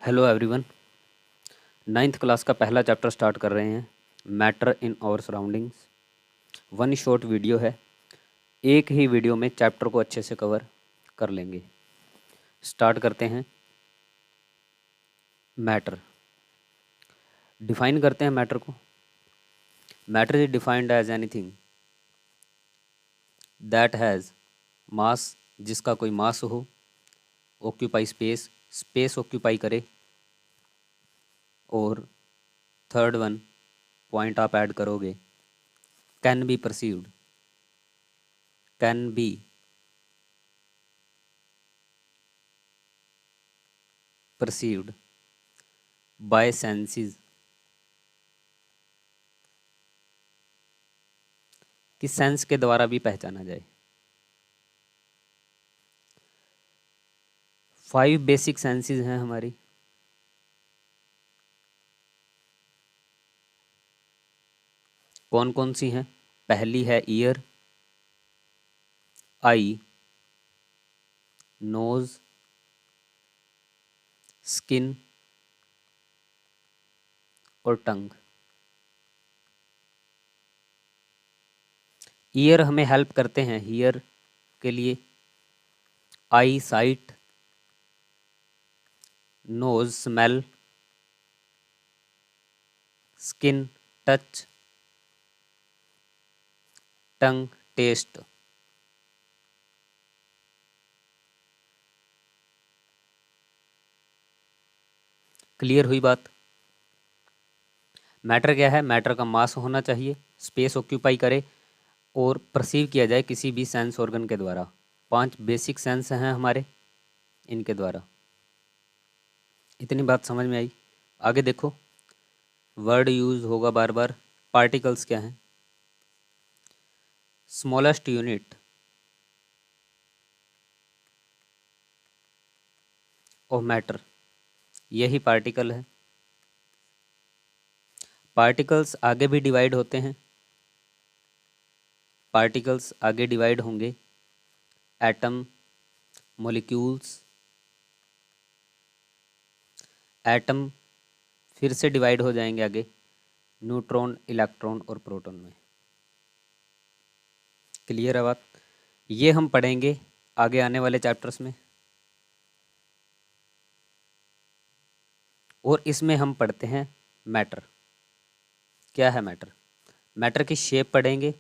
Hello everyone. Ninth class का पहला chapter start कर रहे हैं, matter in our surroundings. One short video है, एक ही वीडियो में चैप्टर को अच्छे से कवर कर लेंगे। स्टार्ट करते हैं। मैटर डिफाइन करते हैं मैटर को। Matter is defined as anything that has mass, जिसका कोई मास हो, ऑक्यूपाई स्पेस, स्पेस ऑक्यूपाई करे, और थर्ड वन पॉइंट आप ऐड करोगे, can be perceived, can be perceived bye senses, कि सेंस के द्वारा भी पहचाना जाए। 5 बेसिक सेंसेस हैं हमारी। कौन कौन सी हैं? पहली है ईयर, आई, नोज, स्किन और टंग। ईयर हमें हेल्प करते हैं हियर के लिए, eye sight, nose smell, skin touch, tongue taste. Clear हुई बात? मैटर क्या है? मैटर का मास होना चाहिए, स्पेस ऑक्यूपाई करे और परसीव किया जाए किसी भी सेंस ऑर्गन के द्वारा। 5 बेसिक सेंस हैं हमारे, इनके द्वारा। इतनी बात समझ में आई? आगे देखो, वर्ड यूज होगा बार बार। पार्टिकल्स क्या हैं? स्मॉलेस्ट यूनिट ऑफ मैटर, यही पार्टिकल है। पार्टिकल्स आगे भी डिवाइड होते हैं, पार्टिकल्स आगे डिवाइड होंगे, एटम, मॉलिक्यूल्स, एटम फिर से डिवाइड हो जाएंगे आगे, न्यूट्रॉन, इलेक्ट्रॉन और प्रोटॉन में। क्लियर है बात? ये हम पढ़ेंगे आगे आने वाले चैप्टर्स में, और इसमें हम पढ़ते हैं मैटर। क्या है मैटर? मैटर की शेप पढ़ेंगे,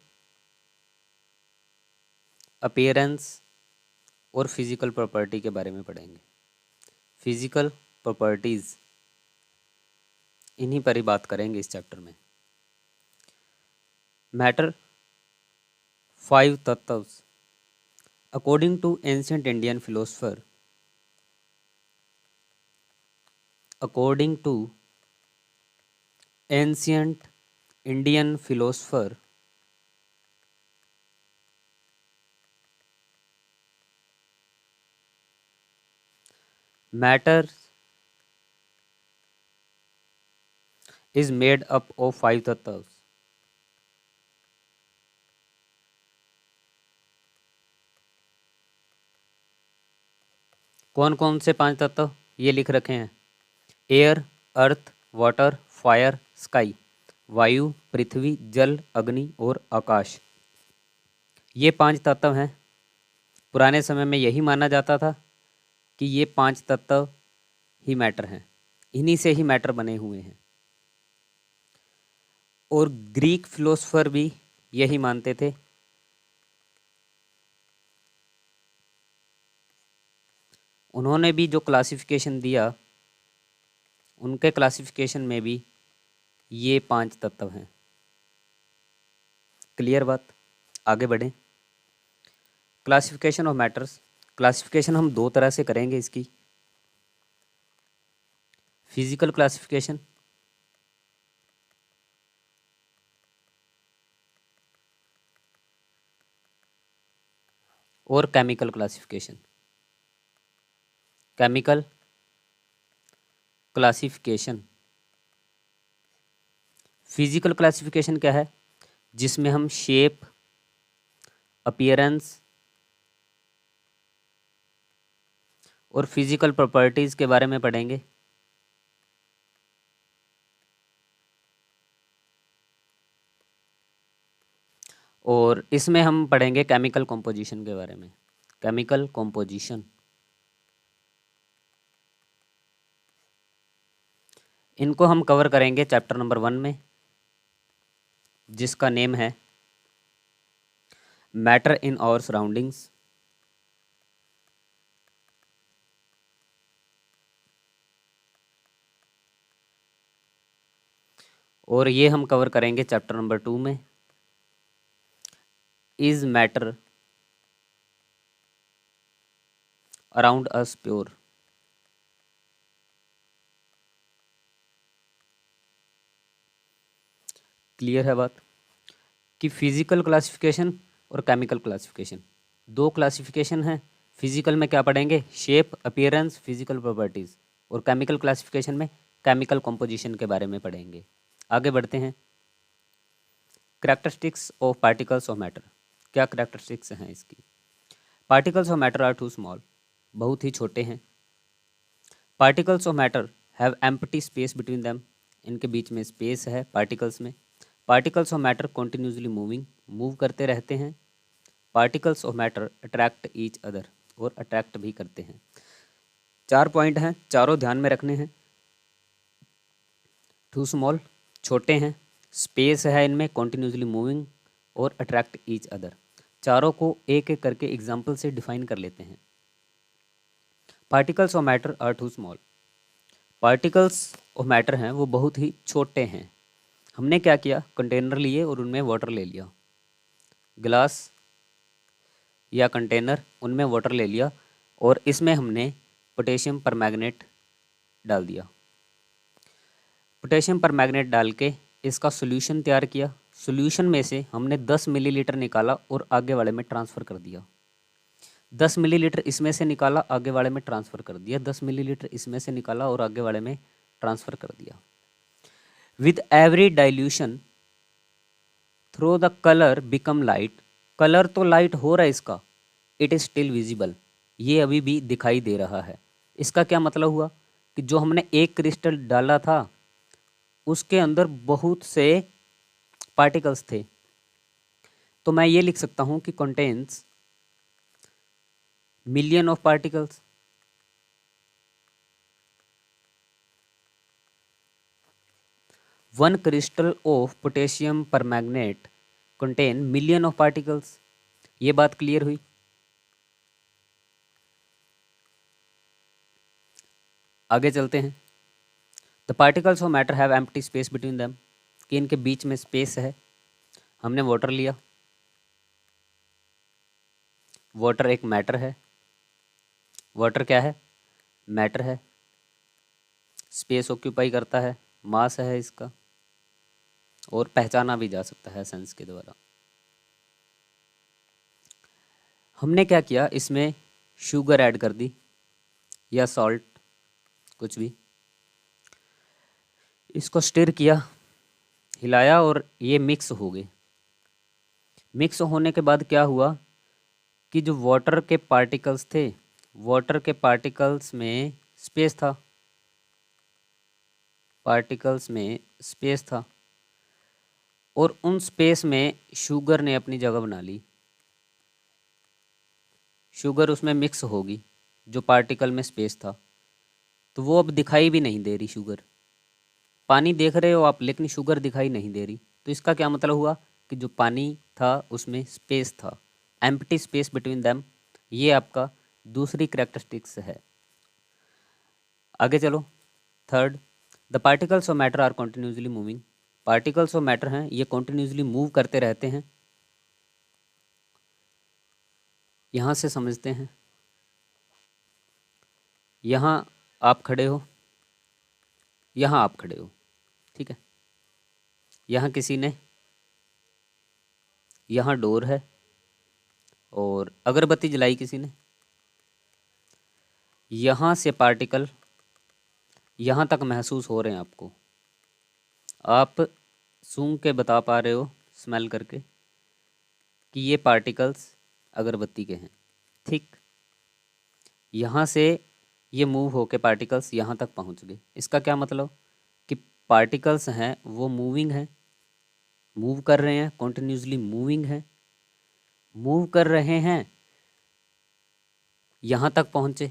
अपीयरेंस और फिजिकल प्रॉपर्टी के बारे में पढ़ेंगे। फिजिकल प्रॉपर्टीज, इन्हीं पर ही बात करेंगे इस चैप्टर में। मैटर 5 तत्व according to ancient Indian philosopher, according to ancient Indian philosopher, matter is made up of 5 तत्व। कौन कौन से 5 तत्व? ये लिख रखे हैं, एयर, अर्थ, वाटर, फायर, स्काई, वायु, पृथ्वी, जल, अग्नि और आकाश। ये 5 तत्व हैं। पुराने समय में यही माना जाता था कि ये 5 तत्व ही मैटर हैं, इन्हीं से ही मैटर बने हुए हैं। और ग्रीक फिलोसफर भी यही मानते थे। उन्होंने भी जो क्लासिफिकेशन दिया, उनके क्लासिफिकेशन में भी ये 5 तत्व हैं। क्लियर बात? आगे बढ़ें। क्लासिफिकेशन ऑफ मैटर्स, क्लासिफिकेशन हम 2 तरह से करेंगे इसकी, फिजिकल क्लासिफिकेशन और chemical classification. Chemical classification, physical classification क्या है? जिसमें हम शेप, अपीयरेंस और फिजिकल प्रॉपर्टीज़ के बारे में पढ़ेंगे। और इसमें हम पढ़ेंगे केमिकल कॉम्पोजिशन के बारे में। केमिकल कॉम्पोजिशन, इनको हम कवर करेंगे चैप्टर नंबर 1 में, जिसका नेम है मैटर इन आवर सराउंडिंग्स। और ये हम कवर करेंगे चैप्टर नंबर 2 में, is matter around us pure. Clear है बात कि फिजिकल क्लासिफिकेशन और केमिकल क्लासिफिकेशन, दो क्लासिफिकेशन हैं। फिजिकल में क्या पढ़ेंगे? Shape, appearance, physical properties. और केमिकल क्लासिफिकेशन में केमिकल कॉम्पोजिशन के बारे में पढ़ेंगे। आगे बढ़ते हैं। Characteristics of particles of matter, क्या कैरेक्टरिस्टिक्स हैं इसकी? Particles of matter are too small, बहुत ही छोटे हैं। Particles of matter have empty space between them, इनके बीच में स्पेस है पार्टिकल्स में। Particles of matter continuously moving, move करते रहते हैं। Particles of matter attract each other, और अट्रैक्ट भी करते हैं। 4 पॉइंट हैं, चारों ध्यान में रखने हैं। टू स्मॉल, छोटे हैं, स्पेस है इनमें, कॉन्टिन्यूसली मूविंग, और अट्रैक्ट ईच अदर। चारों को एक एक करके एग्जाम्पल से डिफाइन कर लेते हैं। Particles of matter are too small, particles of matter हैं वो बहुत ही छोटे हैं। हमने क्या किया? कंटेनर लिए और उनमें वाटर ले लिया, गिलास या कंटेनर, उनमें वाटर ले लिया, और इसमें हमने पोटेशियम परमैंगनेट डाल दिया। पोटेशियम परमैंगनेट डाल के इसका सॉल्यूशन तैयार किया। सॉल्यूशन में से हमने 10 मिलीलीटर निकाला और आगे वाले में ट्रांसफ़र कर दिया। 10 मिलीलीटर इसमें से निकाला, आगे वाले में ट्रांसफ़र कर दिया। 10 मिलीलीटर इसमें से निकाला और आगे वाले में ट्रांसफ़र कर दिया। With every dilution through the colour become light, colour तो लाइट हो रहा है इसका, इट इज़ स्टिल विजिबल, ये अभी भी दिखाई दे रहा है। इसका क्या मतलब हुआ? कि जो हमने एक क्रिस्टल डाला था उसके अंदर बहुत से पार्टिकल्स थे। तो मैं ये लिख सकता हूँ कि contains million of particles. One crystal of potassium permanganate contain million of particles. ये बात क्लियर हुई? आगे चलते हैं। The particles of matter have empty space between them, कि इनके बीच में स्पेस है। हमने वाटर लिया, वाटर एक मैटर है। वाटर क्या है? मैटर है। स्पेस ऑक्यूपाई करता है, मास है इसका, और पहचाना भी जा सकता है सेंस के द्वारा। हमने क्या किया? इसमें शुगर ऐड कर दी या सॉल्ट, कुछ भी। इसको स्टिर किया, हिलाया, और ये मिक्स हो गए। मिक्स होने के बाद क्या हुआ कि जो वाटर के पार्टिकल्स थे, वाटर के पार्टिकल्स में स्पेस था, पार्टिकल्स में स्पेस था, और उन स्पेस में शुगर ने अपनी जगह बना ली। शुगर उसमें मिक्स होगी, जो पार्टिकल में स्पेस था, तो वो अब दिखाई भी नहीं दे रही शुगर। पानी देख रहे हो आप, लेकिन शुगर दिखाई नहीं दे रही। तो इसका क्या मतलब हुआ? कि जो पानी था उसमें स्पेस था, एम्प्टी स्पेस बिटवीन देम। ये आपका दूसरी कैरेक्टरिस्टिक्स है। आगे चलो। Third, the particles of matter are continuously moving, particles of matter हैं ये कॉन्टिन्यूसली मूव करते रहते हैं। यहाँ से समझते हैं। यहाँ आप खड़े हो, यहाँ आप खड़े हो, ठीक है। यहाँ किसी ने, यहाँ डोर है, और अगरबत्ती जलाई किसी ने। यहाँ से पार्टिकल यहाँ तक महसूस हो रहे हैं आपको, आप सूंघ के बता पा रहे हो, स्मेल करके, कि ये पार्टिकल्स अगरबत्ती के हैं, ठीक। यहाँ से ये मूव होके पार्टिकल्स यहाँ तक पहुँच गए। इसका क्या मतलब? कि पार्टिकल्स हैं वो मूविंग हैं, मूव कर रहे हैं, कॉन्टिन्यूसली मूविंग है। मूव कर रहे हैं, यहाँ तक पहुँचे।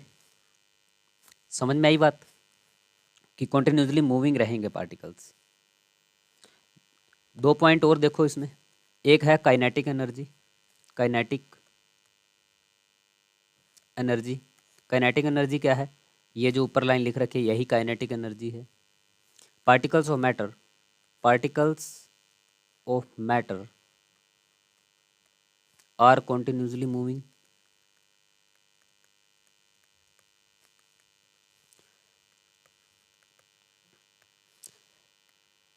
समझ में आई बात कि कॉन्टिन्यूसली मूविंग रहेंगे पार्टिकल्स। 2 पॉइंट और देखो इसमें। एक है kinetic energy. Kinetic energy, kinetic energy क्या है? ये जो ऊपर लाइन लिख रखी है यही काइनेटिक एनर्जी है। Particles of matter, particles of matter are continuously moving.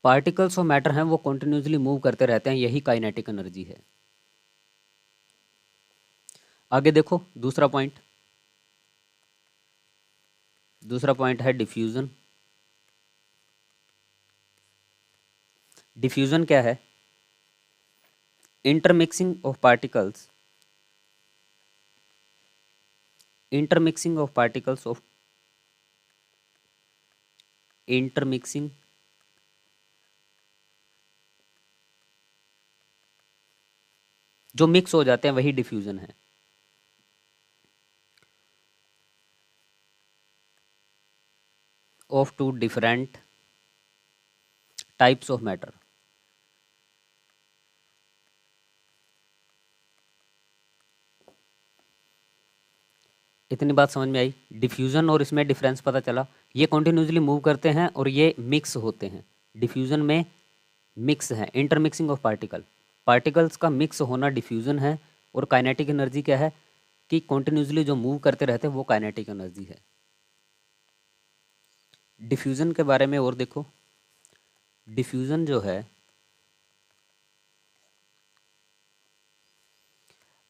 Particles of matter हैं वो कॉन्टिन्यूसली मूव करते रहते हैं, यही काइनेटिक एनर्जी है। आगे देखो दूसरा पॉइंट। दूसरा पॉइंट है डिफ्यूजन। डिफ्यूजन क्या है? Intermixing of particles, intermixing of particles of intermixing जो मिक्स हो जाते हैं वही डिफ्यूजन है। Of two different types of matter. इतनी बात समझ में आई? डिफ्यूजन और इसमें डिफरेंस पता चला। ये कॉन्टिन्यूसली मूव करते हैं और ये मिक्स होते हैं। डिफ्यूजन में मिक्स है, इंटरमिक्सिंग ऑफ पार्टिकल, पार्टिकल्स का मिक्स होना डिफ्यूजन है। और काइनेटिक एनर्जी क्या है कि कॉन्टिन्यूसली जो मूव करते रहते हैं वो काइनेटिक एनर्जी है। डिफ्यूजन के बारे में और देखो। डिफ्यूजन जो है,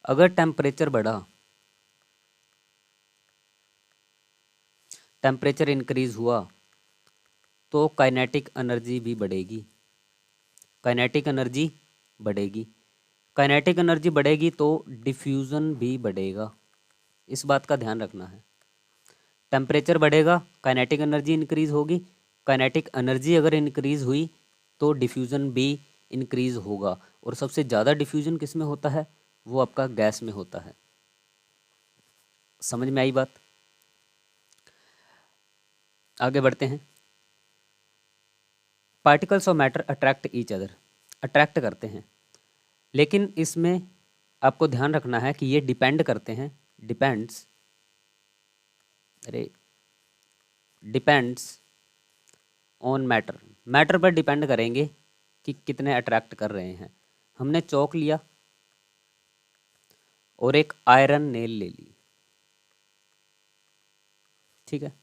अगर टेम्परेचर बढ़ा, टेम्परेचर इंक्रीज हुआ तो काइनेटिक एनर्जी भी बढ़ेगी। काइनेटिक एनर्जी बढ़ेगी, काइनेटिक एनर्जी बढ़ेगी तो डिफ्यूजन भी बढ़ेगा। इस बात का ध्यान रखना है। टेम्परेचर बढ़ेगा, काइनेटिक एनर्जी इंक्रीज होगी। काइनेटिक एनर्जी अगर इंक्रीज हुई तो डिफ्यूजन भी इंक्रीज होगा। और सबसे ज़्यादा डिफ्यूजन किस में होता है? वो आपका गैस में होता है। समझ में आई बात? आगे बढ़ते हैं। Particles of matter attract each other, attract करते हैं, लेकिन इसमें आपको ध्यान रखना है कि ये डिपेंड करते हैं। डिपेंड्स, अरे डिपेंड्स ऑन मैटर, मैटर पर डिपेंड करेंगे कि कितने अट्रैक्ट कर रहे हैं। हमने चौक लिया और एक आयरन नेल ले ली, ठीक है।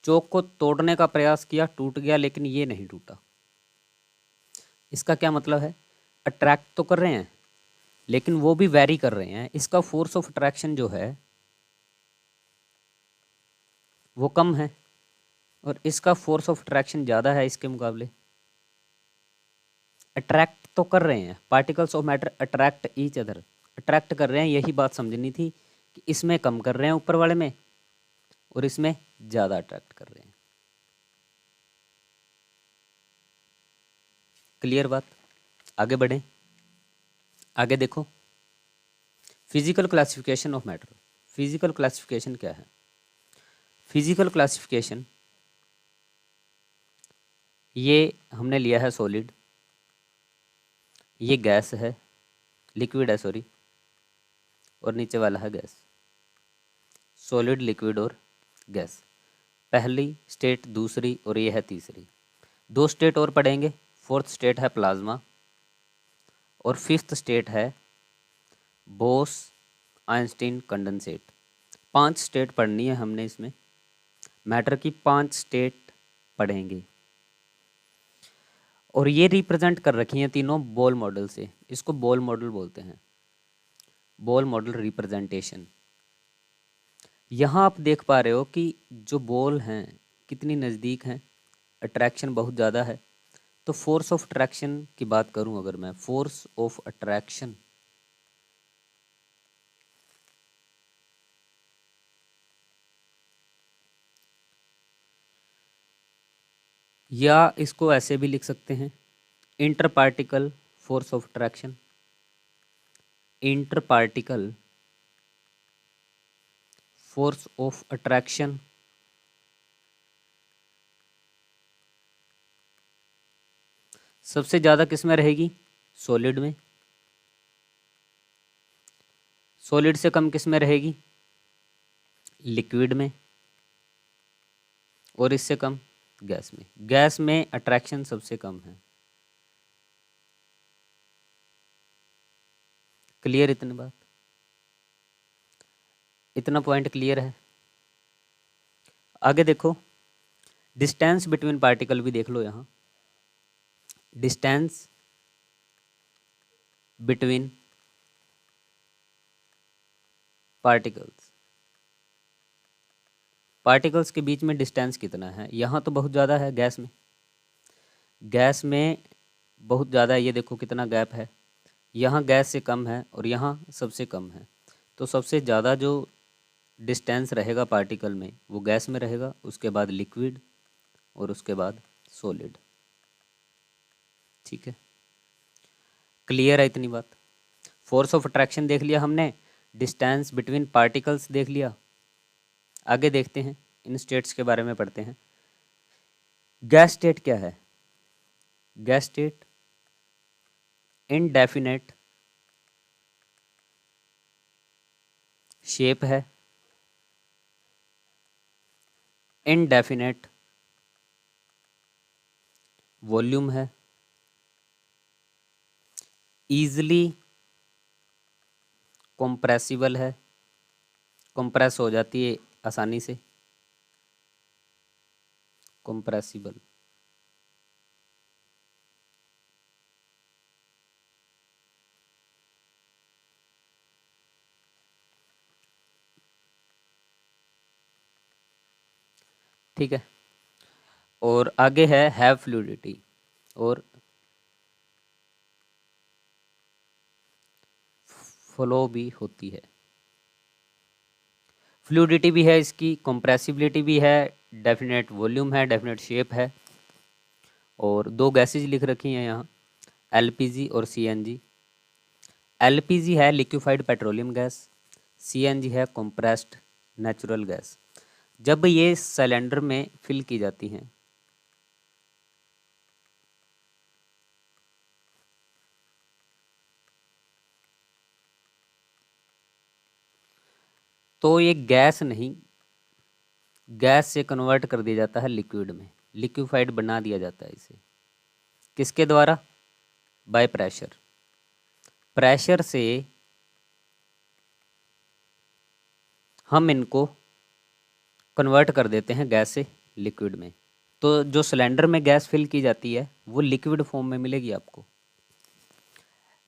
चौक को तोड़ने का प्रयास किया, टूट गया, लेकिन ये नहीं टूटा। इसका क्या मतलब है? अट्रैक्ट तो कर रहे हैं लेकिन वो भी वैरी कर रहे हैं। इसका फोर्स ऑफ अट्रैक्शन जो है वो कम है और इसका फोर्स ऑफ अट्रैक्शन ज़्यादा है इसके मुकाबले। अट्रैक्ट तो कर रहे हैं, particles of matter attract each other, attract कर रहे हैं, यही बात समझनी थी कि इसमें कम कर रहे हैं ऊपर वाले में और इसमें ज़्यादा अट्रैक्ट कर रहे हैं। क्लियर बात? आगे बढ़ें। आगे देखो, physical classification of matter. Physical classification क्या है? फिजिकल क्लासिफिकेशन, ये हमने लिया है सॉलिड, ये गैस है, लिक्विड है सॉरी, और नीचे वाला है गैस। सॉलिड, लिक्विड और गैस, पहली स्टेट, दूसरी और ये है तीसरी। 2 स्टेट और पढ़ेंगे। फोर्थ स्टेट है प्लाज्मा और फिफ्थ स्टेट है बोस आइंस्टीन कंडेंसेट। 5 स्टेट पढ़नी है हमने इसमें। मैटर की 5 स्टेट पढ़ेंगे और ये रिप्रेजेंट कर रखी हैं तीनों बोल मॉडल से। इसको बोल मॉडल बोलते हैं, बोल मॉडल रिप्रेजेंटेशन। यहाँ आप देख पा रहे हो कि जो बॉल हैं कितनी नज़दीक हैं, अट्रैक्शन बहुत ज़्यादा है। तो फोर्स ऑफ अट्रैक्शन की बात करूं, अगर मैं फोर्स ऑफ अट्रैक्शन, या इसको ऐसे भी लिख सकते हैं, inter particle force of attraction. Inter particle force of attraction सबसे ज़्यादा किस में रहेगी? सॉलिड में। सॉलिड से कम किस में रहेगी? लिक्विड में। और इससे कम गैस में। गैस में अट्रैक्शन सबसे कम है। क्लियर इतनी बात? इतना पॉइंट क्लियर है? आगे देखो, डिस्टेंस बिटवीन पार्टिकल भी देख लो यहाँ। डिस्टेंस बिटवीन पार्टिकल्स, पार्टिकल्स के बीच में डिस्टेंस कितना है? यहाँ तो बहुत ज़्यादा है गैस में। गैस में बहुत ज़्यादा है, ये देखो कितना गैप है। यहाँ गैस से कम है और यहाँ सबसे कम है। तो सबसे ज़्यादा जो डिस्टेंस रहेगा पार्टिकल में वो गैस में रहेगा, उसके बाद लिक्विड और उसके बाद सॉलिड। ठीक है, क्लियर है इतनी बात? फोर्स ऑफ अट्रैक्शन देख लिया हमने, डिस्टेंस बिटवीन पार्टिकल्स देख लिया। आगे देखते हैं, इन स्टेट्स के बारे में पढ़ते हैं। गैस स्टेट क्या है? गैस स्टेट इनडेफिनेट शेप है, इनडेफिनेट वॉल्यूम है, ईजली कंप्रेसिबल है, कंप्रेस हो जाती है आसानी से, कंप्रेसिबल। ठीक है, और आगे है हैव फ्लूइडिटी और फ्लो भी होती है। फ्लूइडिटी भी है इसकी, कंप्रेसिबिलिटी भी है, डेफिनेट वॉल्यूम है, डेफिनेट शेप है। और दो गैसेज लिख रखी हैं यहाँ, एलपीजी और सीएनजी। एलपीजी है लिक्विफाइड पेट्रोलियम गैस, सीएनजी है कंप्रेस्ड नेचुरल गैस। जब ये सिलेंडर में फिल की जाती हैं तो ये गैस नहीं, गैस से कन्वर्ट कर दिया जाता है लिक्विड में, लिक्विफाइड बना दिया जाता है इसे। किसके द्वारा? By pressure. प्रेशर से हम इनको कन्वर्ट कर देते हैं गैस से लिक्विड में। तो जो सिलेंडर में गैस फिल की जाती है वो लिक्विड फॉर्म में मिलेगी आपको।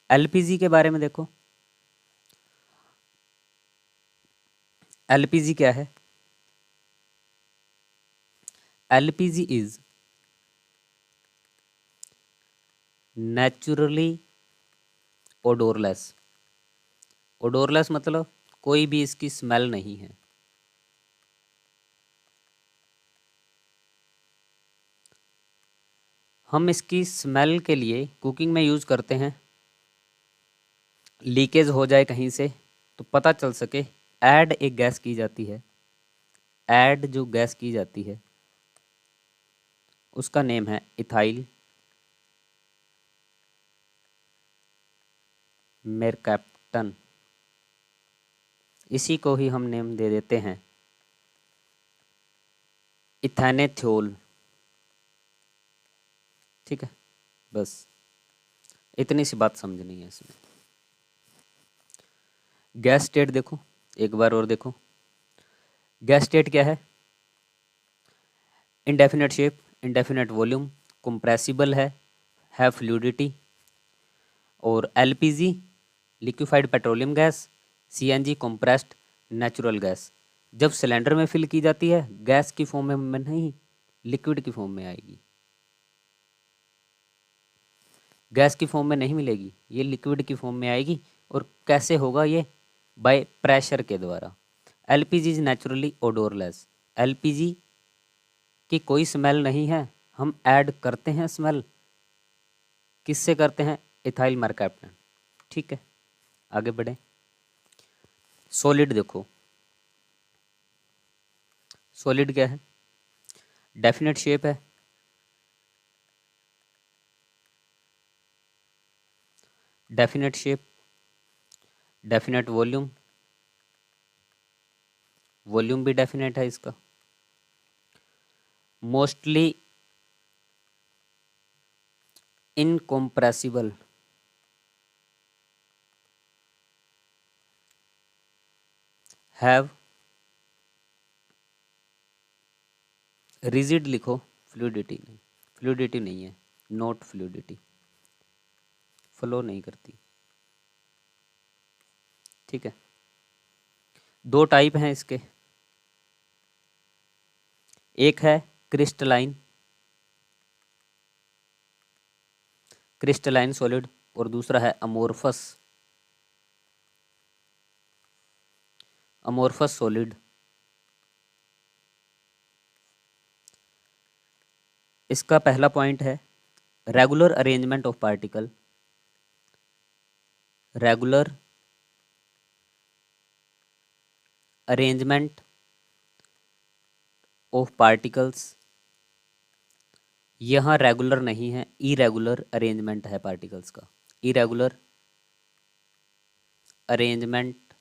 एलपीजी के बारे में देखो, एलपीजी क्या है? LPG is naturally odourless. Odourless मतलब कोई भी इसकी स्मेल नहीं है। हम इसकी स्मेल के लिए कुकिंग में यूज़ करते हैं, लीकेज हो जाए कहीं से तो पता चल सके। ऐड एक गैस की जाती है, ऐड जो गैस की जाती है उसका नेम है इथाइल मेरकैप्टन। इसी को ही हम नेम दे देते हैं इथेनेथियोल। ठीक है, बस इतनी सी बात समझनी है इसमें। गैस स्टेट देखो एक बार और देखो। गैस स्टेट क्या है? Indefinite shape, indefinite volume, compressible है फ्लूइडिटी। और LPG liquefied petroleum gas, CNG compressed natural gas. जब सिलेंडर में फिल की जाती है गैस की फॉर्म में नहीं, लिक्विड की फॉर्म में आएगी। गैस की फॉर्म में नहीं मिलेगी, ये लिक्विड की फॉर्म में आएगी। और कैसे होगा ये? बाय प्रेशर के द्वारा। LPG is naturally odourless. LPG की कोई स्मेल नहीं है, हम ऐड करते हैं स्मेल। किससे करते हैं? Ethyl mercaptan. ठीक है, आगे बढ़े। सॉलिड देखो, सॉलिड क्या है? डेफिनेट शेप है, definite shape, definite volume, volume भी डेफिनेट है इसका, मोस्टली इनकॉम्प्रेसिबल, हैव, रिजिड लिखो, फ्लूइडिटी नहीं, फ्लूइडिटी नहीं है, नॉट फ्लूइडिटी, फ्लो नहीं करती। ठीक है, दो टाइप हैं इसके, एक है क्रिस्टलाइन, क्रिस्टलाइन सॉलिड, और दूसरा है अमोर्फस, अमोर्फस सॉलिड। इसका पहला पॉइंट है regular arrangement of particle, regular arrangement of particles, यहाँ रेगुलर नहीं है, इरेगुलर अरेंजमेंट है पार्टिकल्स का, इरेगुलर अरेंजमेंट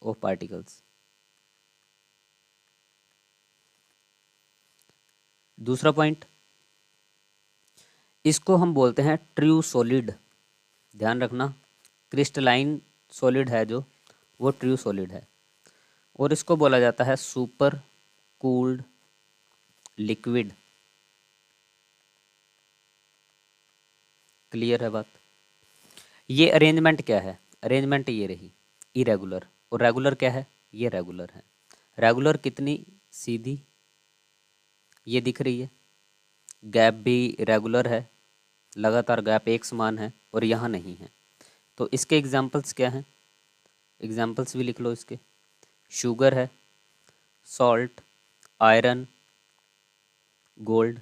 ऑफ पार्टिकल्स। दूसरा पॉइंट, इसको हम बोलते हैं ट्रू सॉलिड, ध्यान रखना, क्रिस्टलाइन सॉलिड है जो, वो ट्रू सॉलिड है, और इसको बोला जाता है सुपर कूल्ड लिक्विड। क्लियर है बात? ये अरेंजमेंट क्या है? अरेंजमेंट ये रही इरेगुलर, और रेगुलर क्या है? ये रेगुलर है। रेगुलर कितनी सीधी, ये दिख रही है, गैप भी रेगुलर है, लगातार गैप एक समान है, और यहाँ नहीं है। तो इसके एग्जाम्पल्स क्या हैं? एग्जाम्पल्स भी लिख लो इसके, शुगर है, सॉल्ट, आयरन, गोल्ड,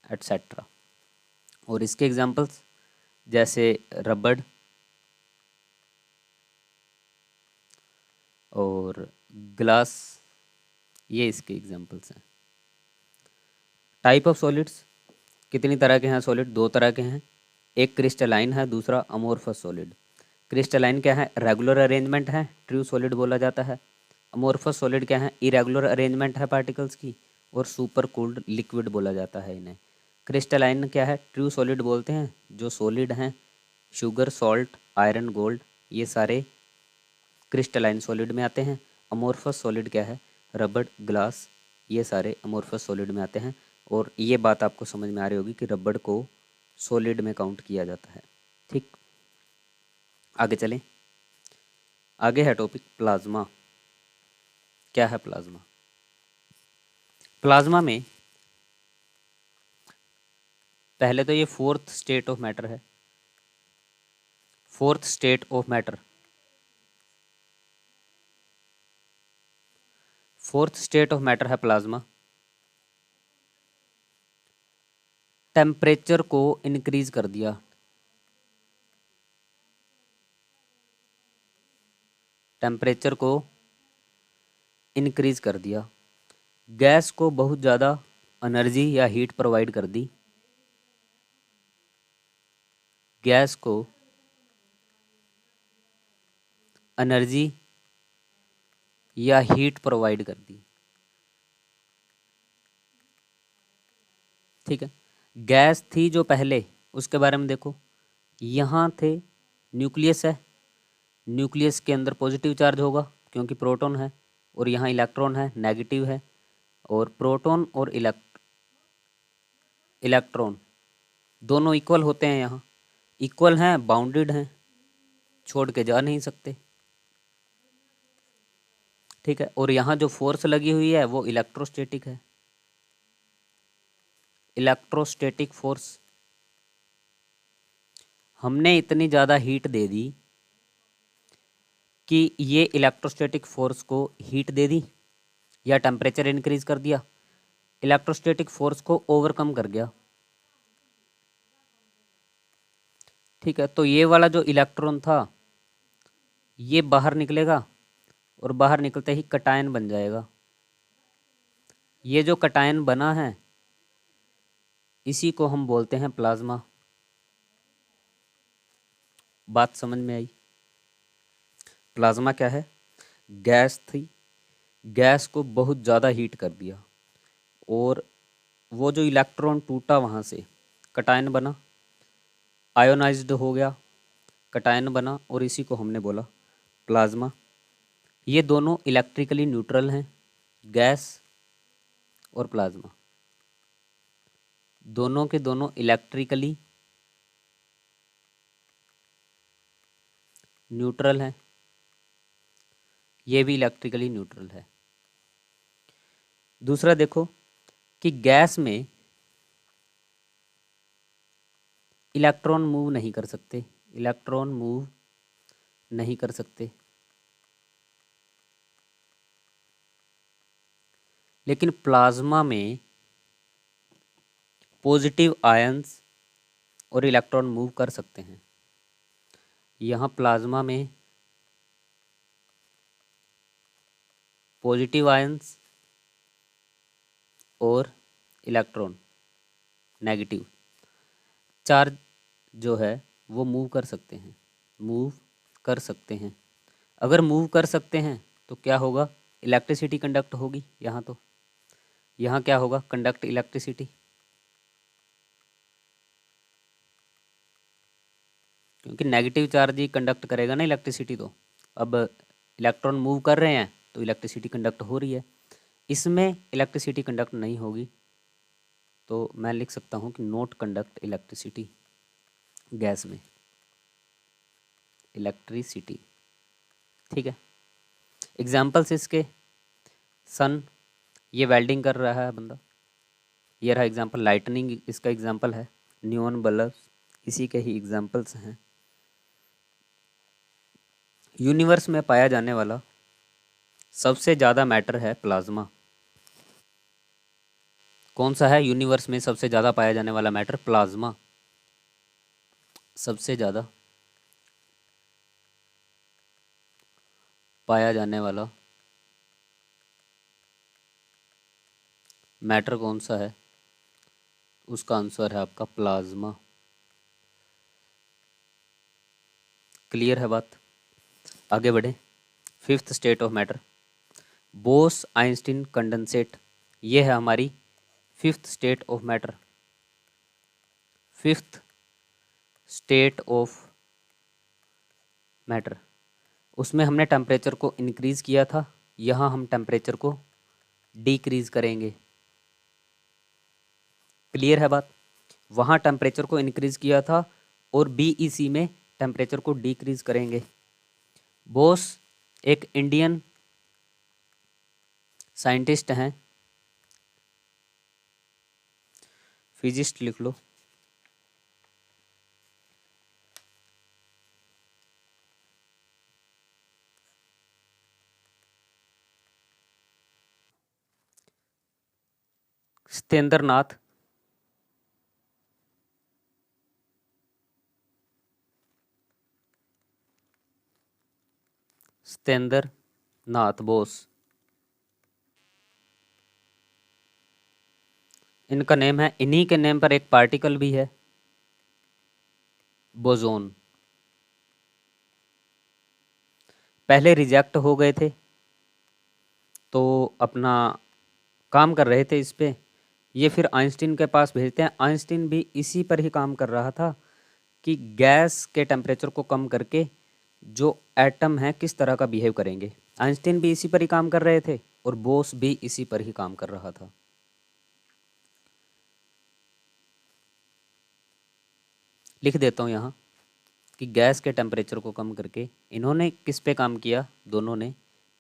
एट्सेट्रा। और इसके एग्जाम्पल्स जैसे रबड़ और ग्लास, ये इसके एग्जाम्पल्स हैं। टाइप ऑफ सॉलिड्स, कितनी तरह के हैं सॉलिड? दो तरह के हैं, एक क्रिस्टलाइन है, दूसरा अमोर्फस सॉलिड। क्रिस्टलाइन क्या है? रेगुलर अरेंजमेंट है, ट्रू सॉलिड बोला जाता है। अमोर्फस सॉलिड क्या है? इरेगुलर अरेंजमेंट है पार्टिकल्स की, और सुपर कूल्ड लिक्विड बोला जाता है इन्हें। क्रिस्टलाइन क्या है? ट्रू सॉलिड बोलते हैं, जो सॉलिड हैं, शुगर, सॉल्ट, आयरन, गोल्ड, ये सारे क्रिस्टलाइन सॉलिड में आते हैं। अमोर्फस सॉलिड क्या है? रबड़, ग्लास, ये सारे अमोर्फस सॉलिड में आते हैं। और ये बात आपको समझ में आ रही होगी कि रबड़ को सॉलिड में काउंट किया जाता है। ठीक, आगे चलें। आगे है टॉपिक प्लाज्मा। क्या है प्लाज्मा? प्लाज्मा में पहले तो ये फोर्थ स्टेट ऑफ मैटर है, fourth state of matter, fourth state of matter है प्लाज्मा। टेम्परेचर को इंक्रीज कर दिया, टेम्परेचर को इंक्रीज कर दिया, गैस को बहुत ज़्यादा एनर्जी या हीट प्रोवाइड कर दी, गैस को एनर्जी या हीट प्रोवाइड कर दी। ठीक है, गैस थी जो पहले, उसके बारे में देखो, यहाँ थे न्यूक्लियस है, न्यूक्लियस के अंदर पॉजिटिव चार्ज होगा क्योंकि प्रोटॉन है, और यहाँ इलेक्ट्रॉन है, नेगेटिव है। और प्रोटॉन और इलेक्ट्रॉन दोनों इक्वल होते हैं, यहाँ इक्वल हैं, बाउंडेड हैं, छोड़ के जा नहीं सकते। ठीक है, और यहाँ जो फोर्स लगी हुई है वो इलेक्ट्रोस्टैटिक है, इलेक्ट्रोस्टैटिक फोर्स। हमने इतनी ज़्यादा हीट दे दी कि ये इलेक्ट्रोस्टैटिक फोर्स को हीट दे दी या टेम्परेचर इंक्रीज कर दिया, इलेक्ट्रोस्टैटिक फोर्स को ओवरकम कर गया। ठीक है, तो ये वाला जो इलेक्ट्रॉन था ये बाहर निकलेगा और बाहर निकलते ही कटायन बन जाएगा। ये जो कटायन बना है इसी को हम बोलते हैं प्लाज्मा। बात समझ में आई? प्लाज्मा क्या है? गैस थी, गैस को बहुत ज़्यादा हीट कर दिया और वो जो इलेक्ट्रॉन टूटा वहाँ से कटायन बना, आयोनाइज्ड हो गया, कटायन बना और इसी को हमने बोला प्लाज्मा। ये दोनों इलेक्ट्रिकली न्यूट्रल हैं, गैस और प्लाज्मा दोनों के दोनों इलेक्ट्रिकली न्यूट्रल हैं। ये भी इलेक्ट्रिकली न्यूट्रल है। दूसरा देखो कि गैस में इलेक्ट्रॉन मूव नहीं कर सकते, इलेक्ट्रॉन मूव नहीं कर सकते, लेकिन प्लाज्मा में पॉजिटिव आयंस और इलेक्ट्रॉन मूव कर सकते हैं। यहाँ प्लाज्मा में पॉजिटिव आयंस और इलेक्ट्रॉन नेगेटिव चार्ज जो है वो मूव कर सकते हैं, मूव कर सकते हैं। अगर मूव कर सकते हैं तो क्या होगा? इलेक्ट्रिसिटी कंडक्ट होगी। यहाँ तो यहाँ क्या होगा? कंडक्ट इलेक्ट्रिसिटी, क्योंकि नेगेटिव चार्ज ही कंडक्ट करेगा ना इलेक्ट्रिसिटी। तो अब इलेक्ट्रॉन मूव कर रहे हैं तो इलेक्ट्रिसिटी कंडक्ट हो रही है, इसमें इलेक्ट्रिसिटी कंडक्ट नहीं होगी तो मैं लिख सकता हूँ कि नॉट कंडक्ट इलेक्ट्रिसिटी। गैस में इलेक्ट्रिसिटी, ठीक है। एग्जाम्पल्स इसके, सन, ये वेल्डिंग कर रहा है बंदा, ये रहा एग्जाम्पल। लाइटनिंग इसका एग्जाम्पल है, न्यून बल्ब इसी के ही एग्जाम्पल्स हैं। यूनिवर्स में पाया जाने वाला सबसे ज़्यादा मैटर है प्लाज्मा। कौन सा है यूनिवर्स में सबसे ज़्यादा पाया जाने वाला मैटर? प्लाज्मा। सबसे ज़्यादा पाया जाने वाला मैटर कौन सा है? उसका आंसर है आपका प्लाज्मा। क्लियर है बात? आगे बढ़े। Fifth state of matter, Bose Einstein condensate, ये है हमारी fifth state of matter. Fifth state of matter, उसमें हमने टेम्परेचर को इंक्रीज किया था, यहाँ हम टेम्परेचर को डिक्रीज करेंगे। क्लियर है बात? वहाँ टेम्परेचर को इंक्रीज किया था और बीईसी में टेम्परेचर को डिक्रीज करेंगे। बोस एक इंडियन साइंटिस्ट हैं, फिजिस्ट लिख लो। सत्येंद्र नाथ सत्येंद्र नाथ बोस, इनका नेम है। इन्हीं के नेम पर एक पार्टिकल भी है, बोजोन। पहले रिजेक्ट हो गए थे तो अपना काम कर रहे थे इस पे, ये फिर आइंस्टीन के पास भेजते हैं। आइंस्टीन भी इसी पर ही काम कर रहा था कि गैस के टेम्परेचर को कम करके जो एटम है किस तरह का बिहेव करेंगे। आइंस्टीन भी इसी पर ही काम कर रहे थे और बोस भी इसी पर ही काम कर रहा था। लिख देता हूँ यहाँ कि गैस के टेम्परेचर को कम करके इन्होंने किस पे काम किया, दोनों ने,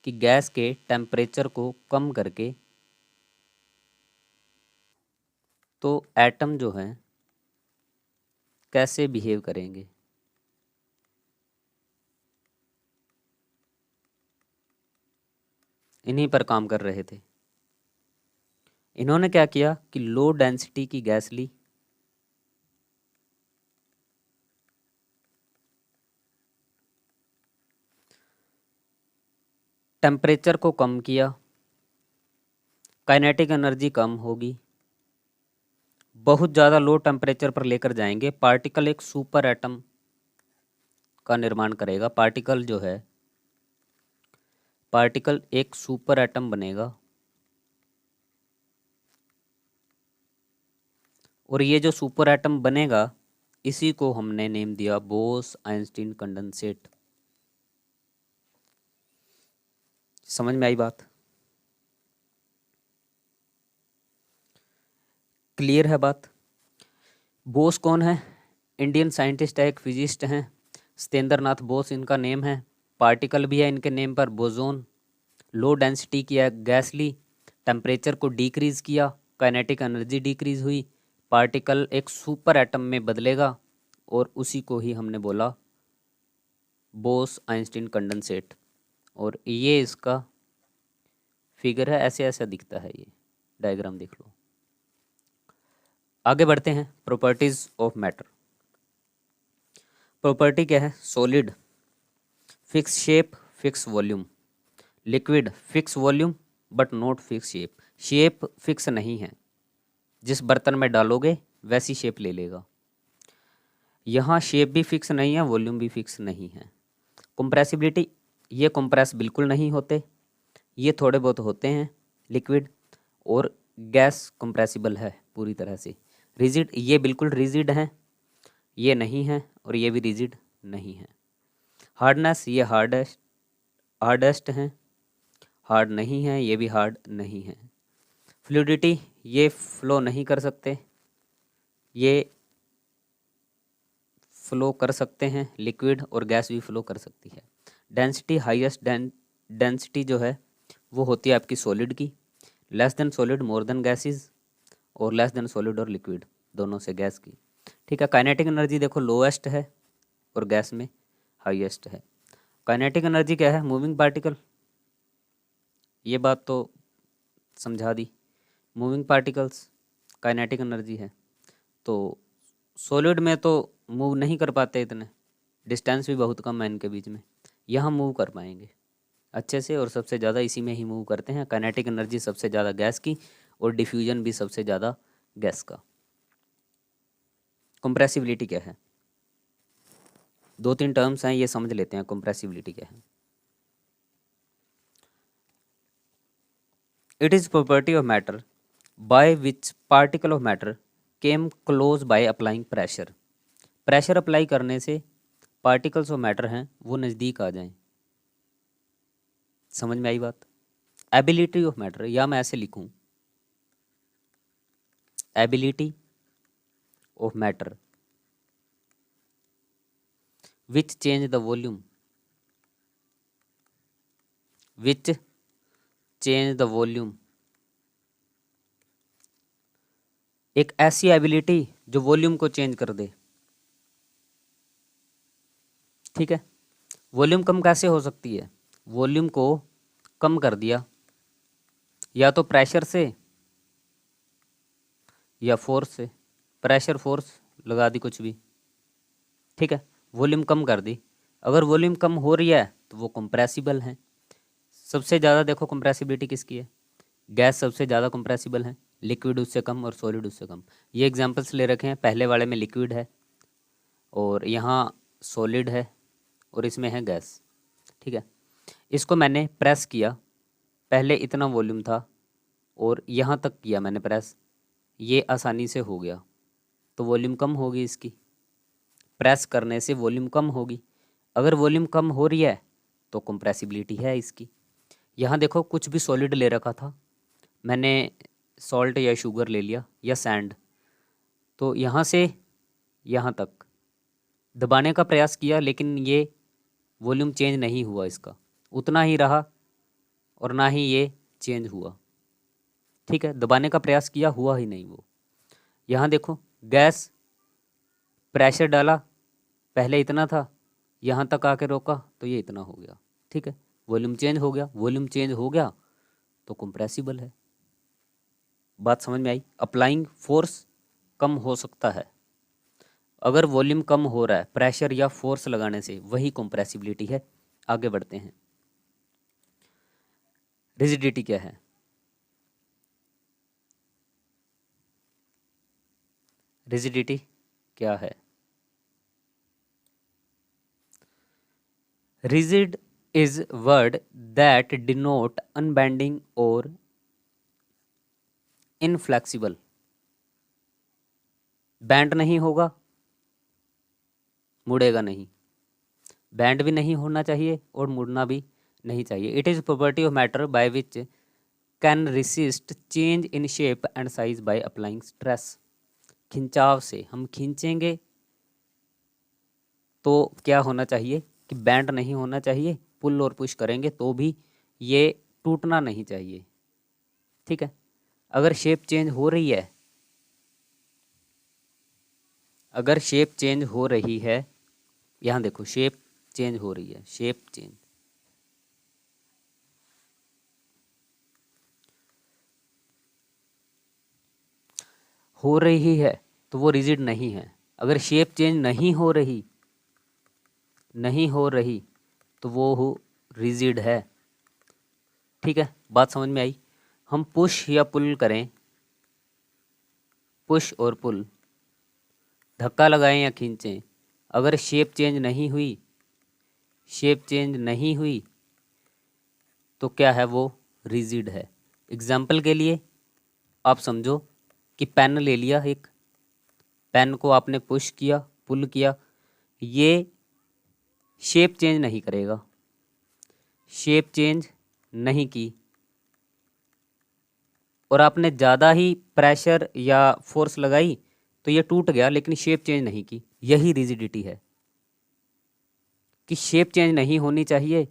कि गैस के टेम्परेचर को कम करके तो एटम जो हैं कैसे बिहेव करेंगे। इन्हीं पर काम कर रहे थे। इन्होंने क्या किया कि लो डेंसिटी की गैस ली, टेम्परेचर को कम किया, काइनेटिक एनर्जी कम होगी। बहुत ज़्यादा लो टेम्परेचर पर लेकर जाएंगे, पार्टिकल एक सुपर एटम का निर्माण करेगा। पार्टिकल जो है, पार्टिकल एक सुपर एटम बनेगा, और ये जो सुपर एटम बनेगा इसी को हमने नेम दिया बोस आइंस्टीन कंडेंसेट। समझ में आई बात? क्लियर है बात? बोस कौन है? इंडियन साइंटिस्ट है, एक फिजिस्ट हैं, सत्येंद्र नाथ बोस इनका नेम है। पार्टिकल भी है इनके नेम पर, बोसोन। लो डेंसिटी किया गैस ली, टेम्परेचर को डिक्रीज किया, काइनेटिक एनर्जी डिक्रीज हुई, पार्टिकल एक सुपर एटम में बदलेगा, और उसी को ही हमने बोला बोस आइंस्टीन कंडेंसेट। और ये इसका फिगर है, ऐसे ऐसा दिखता है, ये डायग्राम देख लो। आगे बढ़ते हैं, प्रॉपर्टीज ऑफ मैटर। प्रॉपर्टी क्या है? Solid fix shape fix volume, liquid fix volume but not fix shape. Shape fix नहीं है, जिस बर्तन में डालोगे वैसी शेप ले लेगा। यहाँ शेप भी फिक्स नहीं है, वॉल्यूम भी फिक्स नहीं है। कंप्रेसिबिलिटी, ये कंप्रेस बिल्कुल नहीं होते, ये थोड़े बहुत होते हैं लिक्विड, और गैस कंप्रेसिबल है पूरी तरह से। रिजिड, ये बिल्कुल रिजिड हैं, ये नहीं है, और ये भी रिजिड नहीं है। हार्डनेस, ये हार्डेस्ट हैं, हार्ड नहीं है, ये भी हार्ड नहीं है। फ्लूइडिटी, ये फ्लो नहीं कर सकते, ये फ्लो कर सकते हैं, लिक्विड और गैस भी फ्लो कर सकती है। डेंसिटी, हाईएस्ट डेंसिटी जो है वो होती है आपकी सॉलिड की, less than solid more than gases, और लेस देन सॉलिड और लिक्विड दोनों से गैस की। ठीक है। काइनेटिक एनर्जी देखो लोएस्ट है और गैस में हाईएस्ट है। काइनेटिक एनर्जी क्या है? मूविंग पार्टिकल, ये बात तो समझा दी। मूविंग पार्टिकल्स काइनेटिक एनर्जी है। तो सॉलिड में तो मूव नहीं कर पाते इतने, डिस्टेंस भी बहुत कम है इनके बीच में, यहाँ मूव कर पाएंगे अच्छे से, और सबसे ज़्यादा इसी में ही मूव करते हैं। काइनेटिक एनर्जी सबसे ज़्यादा गैस की, और डिफ्यूजन भी सबसे ज़्यादा गैस का। कंप्रेसिबिलिटी क्या है? दो तीन टर्म्स हैं, ये समझ लेते हैं कंप्रेसिबिलिटी क्या है। It is property of matter by which particle of matter came close by applying pressure. Pressure apply करने से पार्टिकल्स ऑफ मैटर हैं वो नज़दीक आ जाएं। समझ में आई बात? एबिलिटी ऑफ मैटर, या मैं ऐसे लिखूं, ability of matter which change the volume, which change the volume. एक ऐसी एबिलिटी जो वॉल्यूम को चेंज कर दे। ठीक है। वॉल्यूम कम कैसे हो सकती है? वॉल्यूम को कम कर दिया या तो प्रेशर से या फोर्स से, प्रेशर फोर्स लगा दी कुछ भी। ठीक है, वॉल्यूम कम कर दी। अगर वॉल्यूम कम हो रही है तो वो कंप्रेसिबल है। सबसे ज़्यादा देखो कंप्रेसिबिलिटी किसकी है? गैस सबसे ज़्यादा कंप्रेसिबल है, लिक्विड उससे कम और सॉलिड उससे कम। ये एग्जांपल्स ले रखे हैं, पहले वाले में लिक्विड है और यहाँ सॉलिड है और इसमें है गैस। ठीक है, इसको मैंने प्रेस किया, पहले इतना वॉल्यूम था और यहाँ तक किया मैंने प्रेस, ये आसानी से हो गया, तो वॉल्यूम कम होगी इसकी। प्रेस करने से वॉल्यूम कम होगी। अगर वॉल्यूम कम हो रही है तो कंप्रेसिबिलिटी है इसकी। यहाँ देखो कुछ भी सॉलिड ले रखा था मैंने, सॉल्ट या शुगर ले लिया या सैंड, तो यहाँ से यहाँ तक दबाने का प्रयास किया लेकिन ये वॉल्यूम चेंज नहीं हुआ, इसका उतना ही रहा और ना ही ये चेंज हुआ। ठीक है, दबाने का प्रयास किया, हुआ ही नहीं वो। यहाँ देखो गैस, प्रेशर डाला, पहले इतना था, यहाँ तक आके रोका तो ये इतना हो गया। ठीक है, वॉल्यूम चेंज हो गया, वॉल्यूम चेंज हो गया तो कंप्रेसिबल है। बात समझ में आई? अप्लाइंग फोर्स कम हो सकता है, अगर वॉल्यूम कम हो रहा है प्रेशर या फोर्स लगाने से, वही कंप्रेसिबिलिटी है। आगे बढ़ते हैं। रिजिडिटी क्या है? रिजिडिटी क्या है? Rigid is word that denote unbending or inflexible। Band नहीं होगा, मुड़ेगा नहीं, बैंड भी नहीं होना चाहिए और मुड़ना भी नहीं चाहिए। It is property of matter by which can resist change in shape and size by applying stress. खिंचाव से हम खींचेंगे तो क्या होना चाहिए कि बैंड नहीं होना चाहिए, पुल और पुश करेंगे तो भी ये टूटना नहीं चाहिए। ठीक है, अगर शेप चेंज हो रही है, अगर शेप चेंज हो रही है, यहाँ देखो शेप चेंज हो रही है, शेप चेंज हो रही है तो वो रिजिड नहीं है। अगर शेप चेंज नहीं हो रही, नहीं हो रही तो वो हो रिजिड है। ठीक है, बात समझ में आई? हम पुश या पुल करें, पुश और पुल, धक्का लगाएं या खींचें, अगर शेप चेंज नहीं हुई, शेप चेंज नहीं हुई तो क्या है? वो रिजिड है। एग्जाम्पल के लिए आप समझो कि पेन ले लिया, एक पेन को आपने पुश किया, पुल किया, ये शेप चेंज नहीं करेगा, शेप चेंज नहीं की, और आपने ज़्यादा ही प्रेशर या फोर्स लगाई तो ये टूट गया, लेकिन शेप चेंज नहीं की। यही रिजिडिटी है कि शेप चेंज नहीं होनी चाहिए,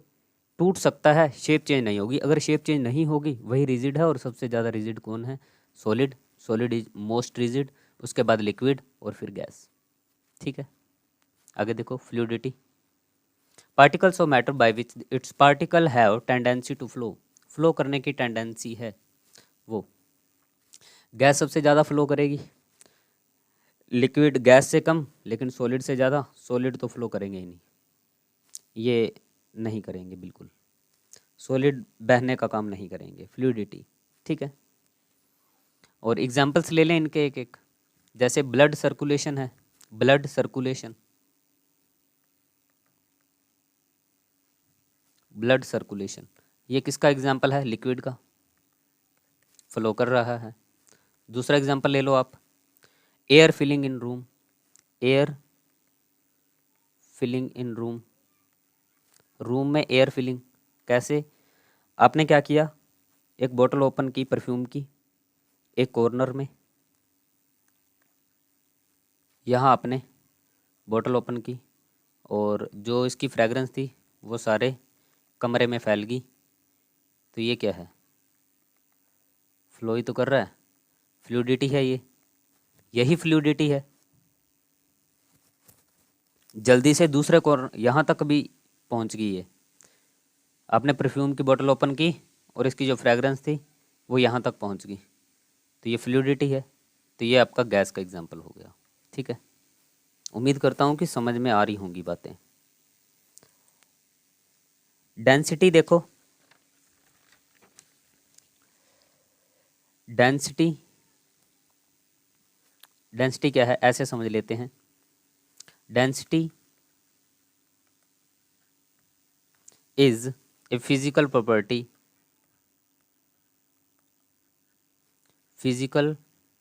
टूट सकता है, शेप चेंज नहीं होगी। अगर शेप चेंज नहीं होगी वही रिजिड है। और सबसे ज़्यादा रिजिड कौन है? Solid. Solid is most rigid, उसके बाद लिक्विड और फिर गैस। ठीक है, आगे देखो fluidity. Particles of matter by which its particle have tendency to flow, flow करने की टेंडेंसी है वो। गैस सबसे ज़्यादा फ्लो करेगी, लिक्विड गैस से कम, लेकिन सॉलिड से ज़्यादा। सॉलिड तो फ्लो करेंगे ही नहीं, ये नहीं करेंगे बिल्कुल, सॉलिड बहने का काम नहीं करेंगे, फ्लूइडिटी। ठीक है, और एग्जांपल्स ले लें इनके एक एक। जैसे ब्लड सर्कुलेशन है, ब्लड सर्कुलेशन, ब्लड सर्कुलेशन ये किसका एग्जांपल है? लिक्विड का, फ्लो कर रहा है। दूसरा एग्जांपल ले लो आप, air filling in room, air filling in room, room में एयर फिलिंग कैसे? आपने क्या किया, एक बोतल ओपन की परफ्यूम की, एक कॉर्नर में, यहाँ आपने बोतल ओपन की और जो इसकी फ्रेगरेंस थी वो सारे कमरे में फैल गई, तो ये क्या है? फ्लो ही तो कर रहा है, फ्लूइडिटी है ये, यही फ्लूइडिटी है। जल्दी से दूसरे कॉर्नर यहाँ तक भी पहुँच गई है। आपने परफ्यूम की बोतल ओपन की और इसकी जो फ्रेगरेंस थी वो यहाँ तक पहुँच गई, तो ये फ्लूइडिटी है। तो ये आपका गैस का एग्जांपल हो गया। ठीक है, उम्मीद करता हूँ कि समझ में आ रही होंगी बातें। डेंसिटी देखो, डेंसिटी, डेंसिटी क्या है ऐसे समझ लेते हैं। Density is a physical property, physical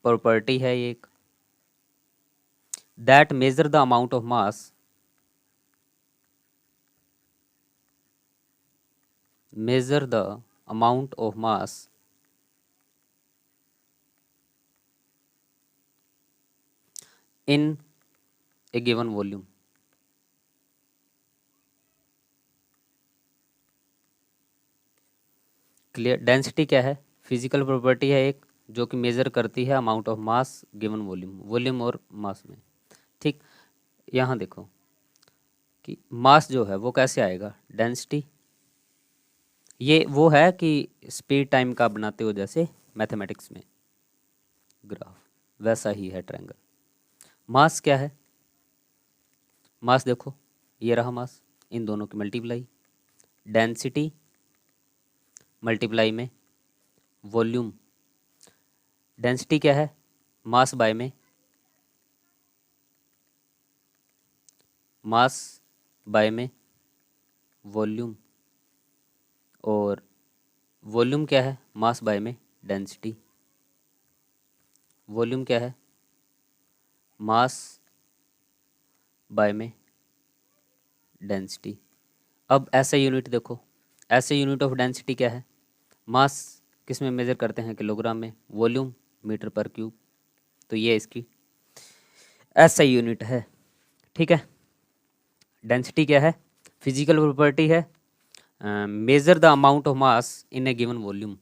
property है एक, that measure the amount of mass, measure the amount of mass in a given volume। Clear? Density क्या है? फिजिकल प्रॉपर्टी है एक जो कि मेजर करती है amount of mass given volume, volume और मास में। ठीक, यहाँ देखो कि मास जो है वो कैसे आएगा? डेंसिटी ये वो है कि स्पीड टाइम का बनाते हो जैसे मैथमेटिक्स में ग्राफ, वैसा ही है ट्रायंगल। मास क्या है? मास देखो, ये रहा मास, इन दोनों की मल्टीप्लाई, डेंसिटी मल्टीप्लाई में वॉल्यूम, डेंसिटी क्या है, मास बाय में मास बाय में वॉल्यूम, और वॉल्यूम क्या है, मास बाय में डेंसिटी। वॉल्यूम क्या है, मास बाय में डेंसिटी। अब ऐसे यूनिट देखो, ऐसे यूनिट ऑफ डेंसिटी क्या है, मास किस में मेजर करते हैं, किलोग्राम में, वॉल्यूम मीटर पर क्यूब, तो ये इसकी ऐसा यूनिट है। ठीक है, डेंसिटी क्या है, फिजिकल प्रॉपर्टी है, measure the amount of mass in A given volume.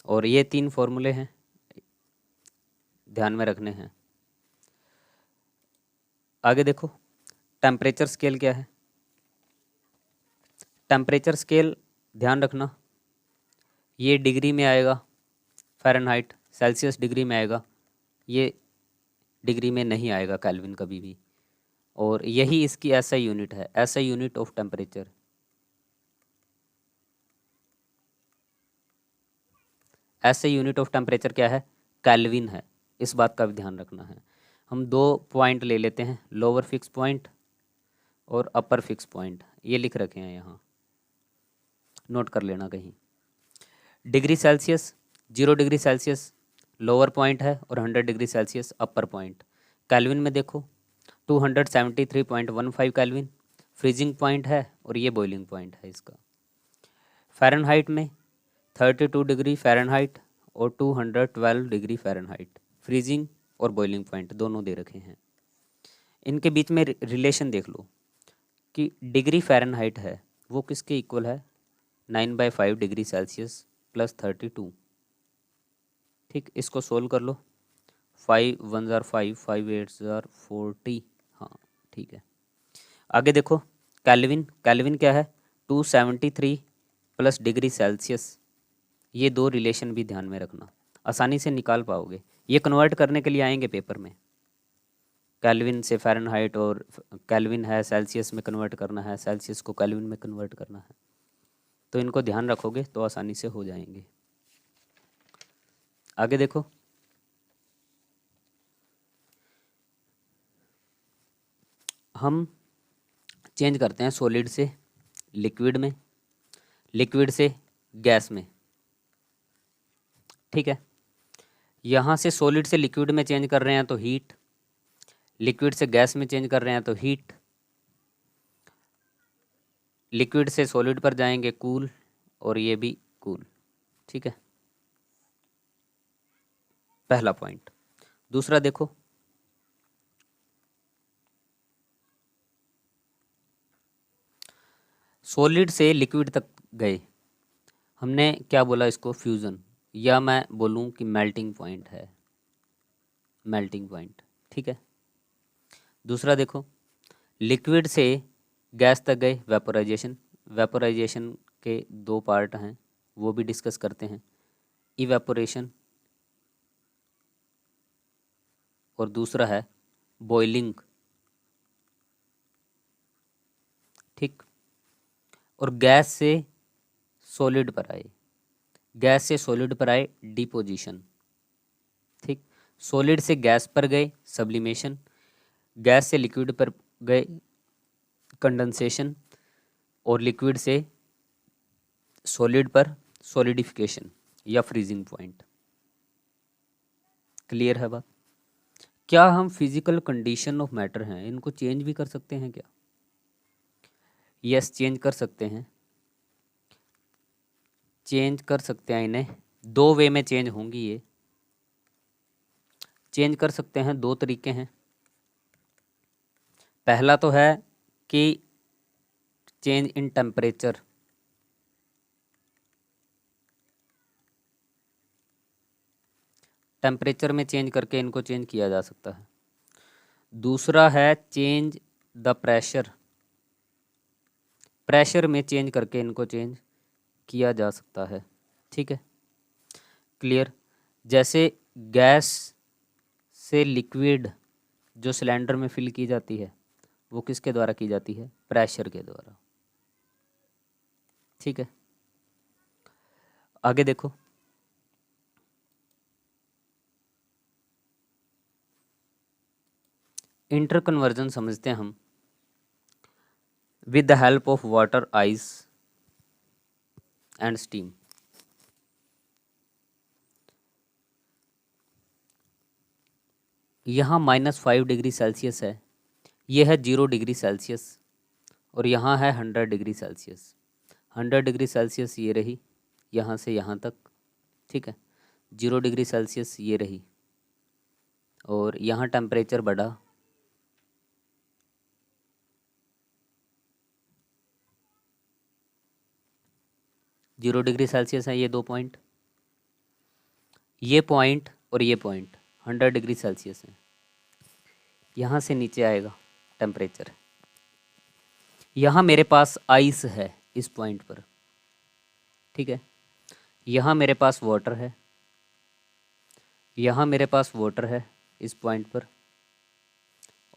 और ये 3 फॉर्मूले हैं, ध्यान में रखने हैं। आगे देखो, टेम्परेचर स्केल क्या है, टेम्परेचर स्केल ध्यान रखना, ये डिग्री में आएगा, फ़ारेनहाइट, सेल्सियस डिग्री में आएगा, ये डिग्री में नहीं आएगा केल्विन कभी भी। और यही इसकी ऐसा यूनिट है, ऐसा यूनिट ऑफ टेम्परेचर। ऐसे यूनिट ऑफ टेम्परेचर क्या है, केल्विन है, इस बात का भी ध्यान रखना है। हम 2 पॉइंट ले लेते हैं, लोअर फिक्स पॉइंट और अपर फिक्स पॉइंट, ये लिख रखे हैं यहाँ, नोट कर लेना कहीं। Degree Celsius, 0 degree Celsius lower point है और 100 डिग्री सेल्सियस अपर पॉइंट। केल्विन में देखो 273.15 केल्विन फ्रीजिंग पॉइंट है और ये बॉइलिंग पॉइंट है इसका। फ़ारेनहाइट में 32 डिग्री फ़ारेनहाइट और 212 डिग्री फ़ारेनहाइट फ्रीजिंग और बॉइलिंग पॉइंट दोनों दे रखे हैं। इनके बीच में रिलेशन देख लो कि डिग्री फ़ारेनहाइट है वो किसके इक्वल है, 9/5 डिग्री सेल्सियस प्लस 32। ठीक, इसको सोल्व कर लो, 5 1 ज़ार 5, 5 8 ज़ार 40। हाँ ठीक है, आगे देखो केल्विन, केल्विन क्या है, 273 प्लस डिग्री सेल्सियस, ये 2 रिलेशन भी ध्यान में रखना, आसानी से निकाल पाओगे। ये कन्वर्ट करने के लिए आएंगे पेपर में, केल्विन से फ़ारेनहाइट, और केल्विन है सेल्सियस में कन्वर्ट करना है, सेल्सियस को केल्विन में कन्वर्ट करना है, तो इनको ध्यान रखोगे तो आसानी से हो जाएंगे। आगे देखो, हम चेंज करते हैं सॉलिड से लिक्विड में, लिक्विड से गैस में। ठीक है, यहाँ से सॉलिड से लिक्विड में चेंज कर रहे हैं तो हीट, लिक्विड से गैस में चेंज कर रहे हैं तो हीट, लिक्विड से सॉलिड पर जाएंगे कूल, और ये भी कूल। ठीक है, पहला पॉइंट। दूसरा देखो, सॉलिड से लिक्विड तक गए, हमने क्या बोला इसको, फ्यूज़न, या मैं बोलूँ कि मेल्टिंग पॉइंट है, मेल्टिंग पॉइंट। ठीक है, दूसरा देखो, लिक्विड से गैस तक गए, वेपोराइजेशन, वेपोराइजेशन के 2 पार्ट हैं वो भी डिस्कस करते हैं, इवेपोरेशन और दूसरा है बॉइलिंग। ठीक, और गैस से सॉलिड पर आए, गैस से सॉलिड पर आए डिपोजिशन। ठीक, सॉलिड से गैस पर गए सब्लिमेशन, गैस से लिक्विड पर गए कंडेंसेशन, और लिक्विड से सॉलिड पर सॉलिडिफिकेशन या फ्रीजिंग पॉइंट। क्लियर है बात? क्या हम फिजिकल कंडीशन ऑफ मैटर हैं इनको चेंज भी कर सकते हैं क्या? यस, चेंज कर सकते हैं, चेंज कर सकते हैं इन्हें, 2 वे में चेंज होंगी ये। चेंज कर सकते हैं 2 तरीके हैं। पहला तो है कि चेंज इन टेम्परेचर, टेम्परेचर में चेंज करके इनको चेंज किया जा सकता है। दूसरा है चेंज द प्रेशर, प्रेशर में चेंज करके इनको चेंज किया जा सकता है। ठीक है, क्लियर? जैसे गैस से लिक्विड जो सिलेंडर में फिल की जाती है वो किसके द्वारा की जाती है? प्रेशर के द्वारा। ठीक है, आगे देखो, इंटर कन्वर्जन समझते हैं हम with the help of water, ice and steam. यहाँ -5 डिग्री सेल्सियस है, ये है 0 डिग्री सेल्सियस, और यहाँ है 100 डिग्री सेल्सियस। 100 डिग्री सेल्सियस ये रही यहाँ से यहाँ तक, ठीक है। 0 डिग्री सेल्सियस ये रही, और यहाँ टेम्परेचर बढ़ा, जीरो डिग्री सेल्सियस है ये दो पॉइंट, ये पॉइंट और ये पॉइंट 100 डिग्री सेल्सियस है। यहाँ से नीचे आएगा टेम्परेचर, यहाँ मेरे पास आइस है इस पॉइंट पर, ठीक है। यहाँ मेरे पास वाटर है, यहाँ मेरे पास वाटर है इस पॉइंट पर,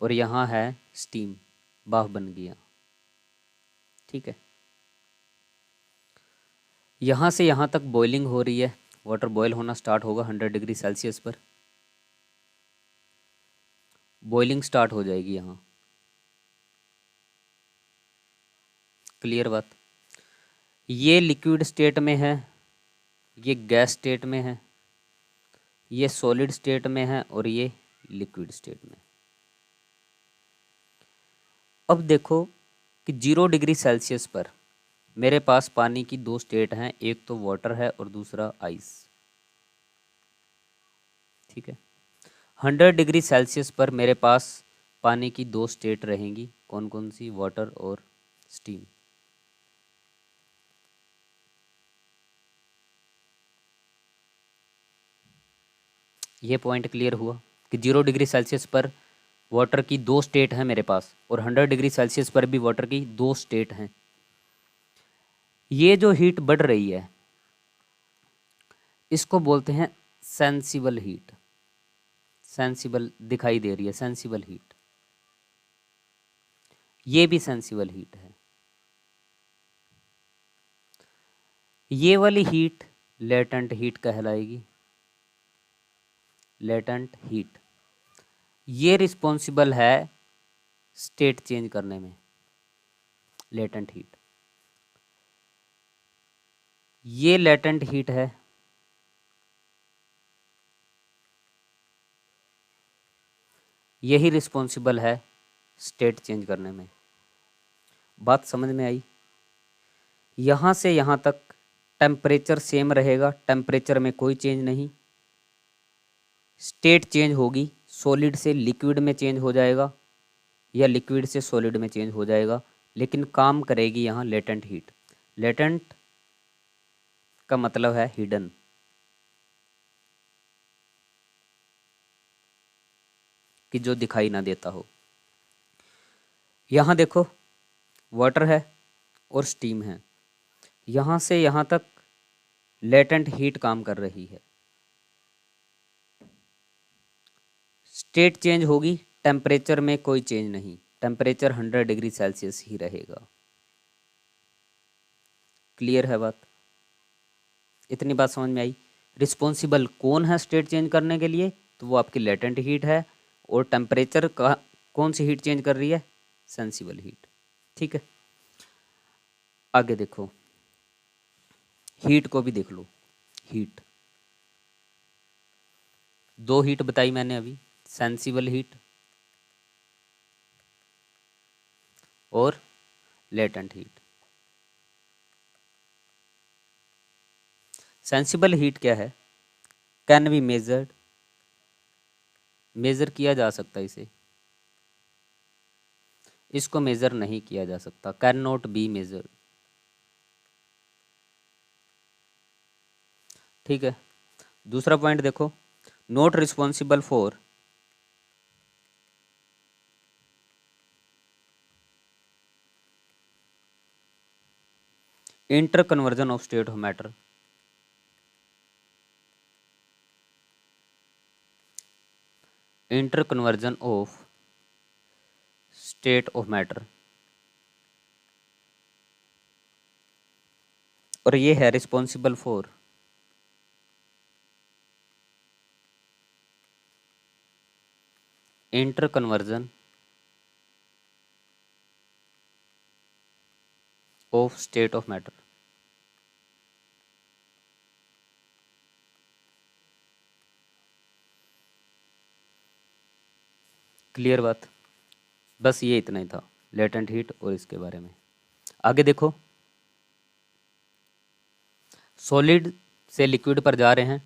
और यहाँ है स्टीम, भाप बन गया, ठीक है। यहाँ से यहाँ तक बॉइलिंग हो रही है, वाटर बॉयल होना स्टार्ट होगा 100 डिग्री सेल्सियस पर, बॉइलिंग स्टार्ट हो जाएगी यहाँ। क्लियर बात? ये लिक्विड स्टेट में है, ये गैस स्टेट में है, ये सॉलिड स्टेट में है, और ये लिक्विड स्टेट में। अब देखो कि 0 डिग्री सेल्सियस पर मेरे पास पानी की दो स्टेट हैं, एक तो वाटर है और दूसरा आइस, ठीक है। 100 डिग्री सेल्सियस पर मेरे पास पानी की दो स्टेट रहेंगी, कौन कौन सी? वाटर और स्टीम। ये पॉइंट क्लियर हुआ कि 0 डिग्री सेल्सियस पर वाटर की दो स्टेट हैं मेरे पास, और 100 डिग्री सेल्सियस पर भी वाटर की दो स्टेट हैं। ये जो हीट बढ़ रही है इसको बोलते हैं सेंसिबल हीट। सेंसिबल दिखाई दे रही है, सेंसिबल हीट, ये भी सेंसिबल हीट है। ये वाली हीट लेटेंट हीट कहलाएगी, लेटेंट हीट। ये रिस्पॉन्सिबल है स्टेट चेंज करने में, लेटेंट हीट। ये लेटेंट हीट है, यही रिस्पॉन्सिबल है स्टेट चेंज करने में। बात समझ में आई? यहाँ से यहाँ तक टेम्परेचर सेम रहेगा, टेम्परेचर में कोई चेंज नहीं। स्टेट चेंज होगी, सॉलिड से लिक्विड में चेंज हो जाएगा या लिक्विड से सॉलिड में चेंज हो जाएगा, लेकिन काम करेगी यहाँ लेटेंट हीट। लेटेंट का मतलब है हिडन, कि जो दिखाई ना देता हो। यहाँ देखो वाटर है और स्टीम है, यहाँ से यहाँ तक लेटेंट हीट काम कर रही है। स्टेट चेंज होगी, टेम्परेचर में कोई चेंज नहीं, टेम्परेचर 100 डिग्री सेल्सियस ही रहेगा। क्लियर है बात? इतनी बात समझ में आई? रिस्पॉन्सिबल कौन है स्टेट चेंज करने के लिए? तो वो आपकी लेटेंट हीट है, और टेम्परेचर का कौन सी हीट चेंज कर रही है? सेंसिबल हीट, ठीक है। आगे देखो, हीट को भी देख लो। हीट, दो हीट बताई मैंने अभी, सेंसिबल हीट और लेटेंट हीट। सेंसिबल हीट क्या है? कैन बी मेजर्ड, मेज़र किया जा सकता है इसे, इसको मेज़र नहीं किया जा सकता, कैन नॉट बी मेजर्ड, ठीक है। दूसरा पॉइंट देखो, not responsible for inter conversion of state of matter. Inter conversion of state of matter, और ये है responsible for inter conversion of state of matter. Clear बात, बस ये इतना ही था लेटेंट हीट और इसके बारे में। आगे देखो, सॉलिड से लिक्विड पर जा रहे हैं,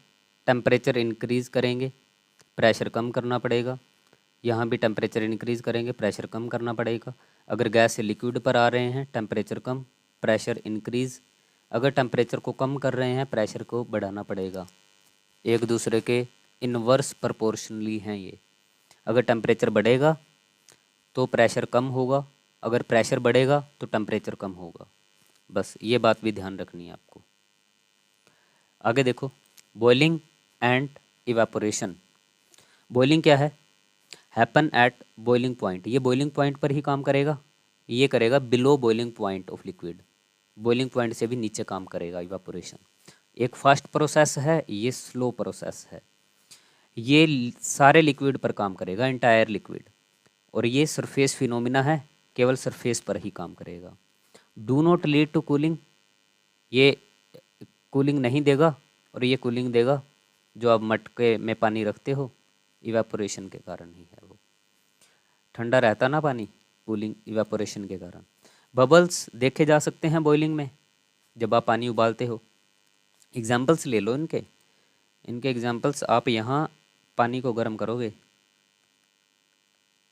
टेम्परेचर इंक्रीज करेंगे, प्रेशर कम करना पड़ेगा। यहाँ भी टेम्परेचर इंक्रीज करेंगे, प्रेशर कम करना पड़ेगा। अगर गैस से लिक्विड पर आ रहे हैं, टेम्परेचर कम, प्रेशर इंक्रीज। अगर टेम्परेचर को कम कर रहे हैं, प्रेशर को बढ़ाना पड़ेगा। एक दूसरे के इनवर्स प्रोपोर्शनली हैं ये। अगर टेम्परेचर बढ़ेगा तो प्रेशर कम होगा, अगर प्रेशर बढ़ेगा तो टेम्परेचर कम होगा। बस ये बात भी ध्यान रखनी है आपको। आगे देखो, बॉइलिंग एंड इवेपोरेशन। बॉइलिंग क्या है? Happen at boiling point. ये बॉइलिंग पॉइंट पर ही काम करेगा, ये करेगा below boiling point of liquid. Boiling point से भी नीचे काम करेगा इवेपोरेशन। एक फास्ट प्रोसेस है, ये स्लो प्रोसेस है। ये सारे लिक्विड पर काम करेगा, इंटायर लिक्विड। और ये सरफेस फिनोमिना है, केवल सरफेस पर ही काम करेगा। Do not lead to cooling, ये कूलिंग नहीं देगा। और ये कूलिंग देगा जो आप मटके में पानी रखते हो, इवेपोरेशन के कारण ही है। वो ठंडा रहता ना पानी, कूलिंग इवेपोरेशन के कारण। बबल्स देखे जा सकते हैं बॉइलिंग में, जब आप पानी उबालते हो। एग्जाम्पल्स ले लो इनके एग्जाम्पल्स। आप यहाँ पानी को गर्म करोगे,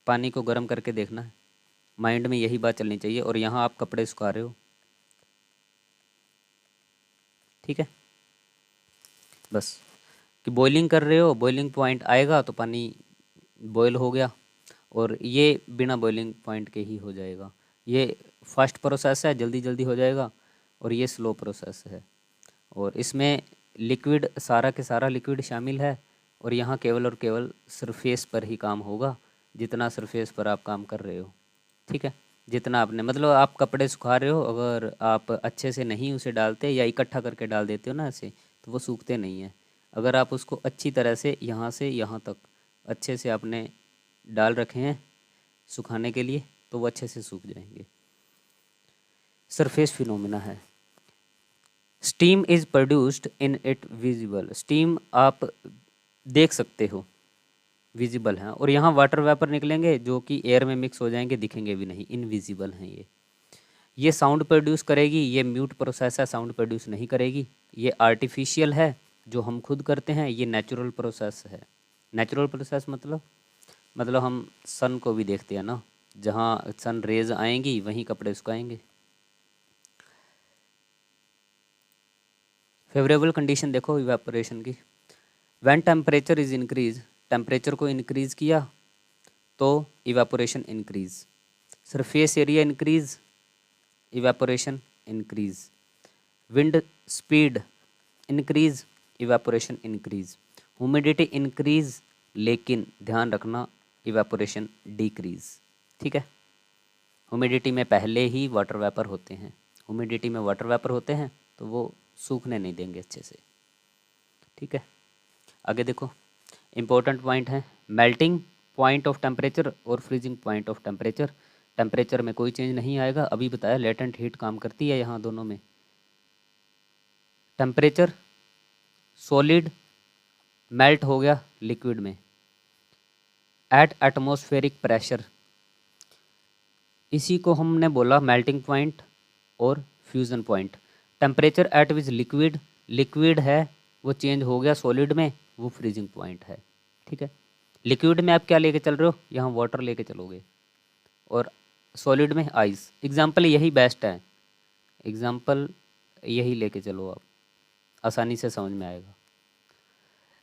पानी को गर्म करके देखना है, माइंड में यही बात चलनी चाहिए। और यहाँ आप कपड़े सुखा रहे हो, ठीक है। बस कि बॉइलिंग कर रहे हो, बॉइलिंग पॉइंट आएगा तो पानी बॉयल हो गया, और ये बिना बॉइलिंग पॉइंट के ही हो जाएगा। ये फास्ट प्रोसेस है, जल्दी जल्दी हो जाएगा। और ये स्लो प्रोसेस है, और इसमें लिक्विड, सारा के सारा लिक्विड शामिल है। और यहाँ केवल और केवल सरफेस पर ही काम होगा, जितना सरफेस पर आप काम कर रहे हो, ठीक है। जितना आपने, मतलब आप कपड़े सुखा रहे हो, अगर आप अच्छे से नहीं उसे डालते या इकट्ठा करके डाल देते हो ना ऐसे, तो वो सूखते नहीं हैं। अगर आप उसको अच्छी तरह से यहाँ तक अच्छे से आपने डाल रखे हैं सुखाने के लिए, तो वो अच्छे से सूख जाएंगे। सरफेस फिनोमिना है। Steam is produced in it visible. Steam आप देख सकते हो, विजिबल हैं। और यहाँ वाटर वेपर निकलेंगे जो कि एयर में मिक्स हो जाएंगे, दिखेंगे भी नहीं, इनविजिबल हैं ये साउंड प्रोड्यूस करेगी, ये म्यूट प्रोसेस है, साउंड प्रोड्यूस नहीं करेगी। ये आर्टिफिशियल है जो हम खुद करते हैं, ये नेचुरल प्रोसेस है। नेचुरल प्रोसेस मतलब हम सन को भी देखते हैं ना, जहाँ सन रेज आएंगी वहीं कपड़े सुखाएंगे। फेवरेबल कंडीशन देखो इवेपोरेशन की। When temperature is increase, temperature को इंक्रीज किया तो evaporation increase. Surface area increase, evaporation increase. Wind speed increase, evaporation increase. Humidity increase, लेकिन ध्यान रखना इवेपोरेशन डिक्रीज, ठीक है। ह्यूमिडिटी में पहले ही वाटर वेपर होते हैं, ह्यूमिडिटी में वाटर वेपर होते हैं तो वो सूखने नहीं देंगे अच्छे से, ठीक है। आगे देखो, इम्पोर्टेंट पॉइंट है, मेल्टिंग पॉइंट ऑफ टेम्परेचर और freezing point of temperature. Temperature में कोई चेंज नहीं आएगा, अभी बताया लेटेंट हीट काम करती है यहाँ दोनों में। टेम्परेचर, सॉलिड मेल्ट हो गया लिक्विड में एट एटमॉस्फेरिक प्रेशर, इसी को हमने बोला मेल्टिंग पॉइंट और fusion point. Temperature at which liquid है वो चेंज हो गया सॉलिड में, वो फ्रीजिंग पॉइंट है, ठीक है। लिक्विड में आप क्या लेके चल रहे हो, यहाँ वाटर लेके चलोगे, और सॉलिड में आइस। एग्जाम्पल यही बेस्ट है, एग्जाम्पल यही लेके चलो आप, आसानी से समझ में आएगा।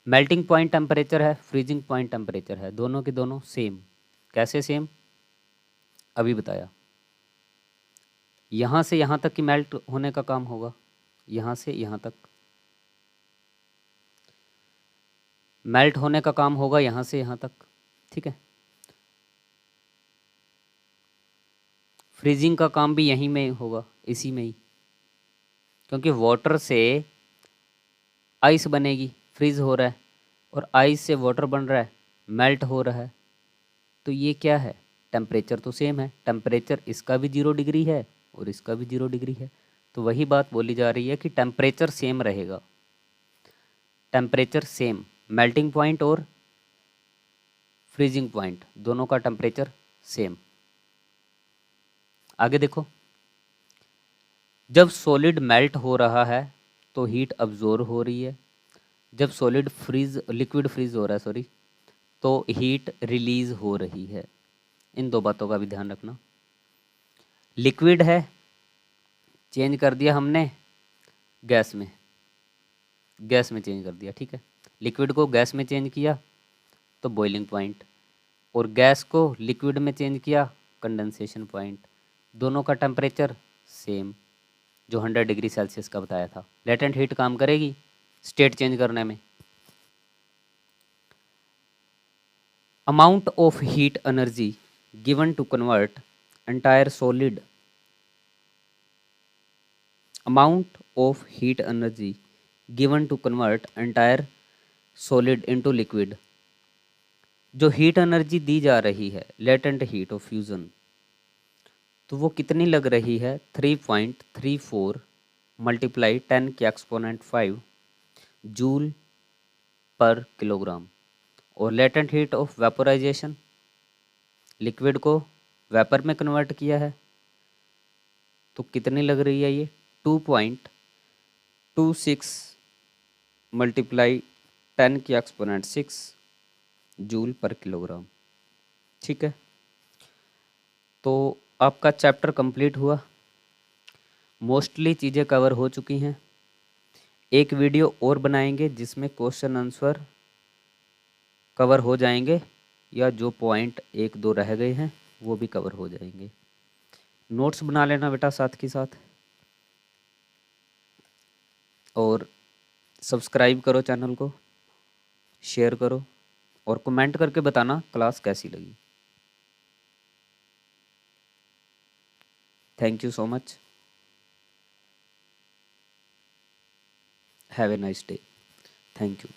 मेल्टिंग पॉइंट टेम्परेचर है, फ्रीजिंग पॉइंट टेम्परेचर है, दोनों के दोनों सेम। कैसे सेम, अभी बताया। यहाँ से यहाँ तक की मेल्ट होने का काम होगा, यहाँ से यहाँ तक मेल्ट होने का काम होगा, यहाँ से यहाँ तक, ठीक है। फ्रीजिंग का काम भी यहीं में होगा, इसी में ही, क्योंकि वाटर से आइस बनेगी, फ्रीज हो रहा है, और आइस से वाटर बन रहा है, मेल्ट हो रहा है, तो ये क्या है, टेम्परेचर तो सेम है, टेम्परेचर इसका भी 0 डिग्री है और इसका भी 0 डिग्री है, तो वही बात बोली जा रही है कि टेम्परेचर सेम रहेगा, टेम्परेचर सेम, मेल्टिंग पॉइंट और फ्रीजिंग पॉइंट दोनों का टेम्परेचर सेम। आगे देखो, जब सॉलिड मेल्ट हो रहा है तो हीट अब्जॉर्ब हो रही है, जब सॉलिड फ्रीज लिक्विड फ्रीज हो रहा है सॉरी, तो हीट रिलीज हो रही है। इन दो बातों का भी ध्यान रखना। लिक्विड है, चेंज कर दिया हमने गैस में, गैस में चेंज कर दिया, ठीक है। लिक्विड को गैस में चेंज किया तो बॉइलिंग पॉइंट, और गैस को लिक्विड में चेंज किया कंडेंसेशन पॉइंट। दोनों का टेम्परेचर सेम, जो 100 डिग्री सेल्सियस का बताया था। लेटेंट हीट काम करेगी स्टेट चेंज करने में। Amount of heat energy given to convert entire solid, amount of heat energy given to convert entire solid into liquid. जो हीट एनर्जी दी जा रही है लेटेंट हीट ऑफ फ्यूज़न, तो वो कितनी लग रही है, 3.34 मल्टीप्लाई 10 के एक्सपोनेंट 5 जूल पर किलोग्राम। और latent heat of vaporisation, liquid को वेपर में कन्वर्ट किया है, तो कितनी लग रही है ये, 2.26 मल्टीप्लाई 10 के एक्सपोनेंट 6 जूल पर किलोग्राम। ठीक है, तो आपका चैप्टर कंप्लीट हुआ, मोस्टली चीज़ें कवर हो चुकी हैं। एक वीडियो और बनाएंगे जिसमें क्वेश्चन आंसर कवर हो जाएंगे, या जो पॉइंट 1-2 रह गए हैं वो भी कवर हो जाएंगे। नोट्स बना लेना बेटा साथ के साथ, और सब्सक्राइब करो चैनल को, शेयर करो, और कमेंट करके बताना क्लास कैसी लगी। Thank you so much, have a nice day, thank you.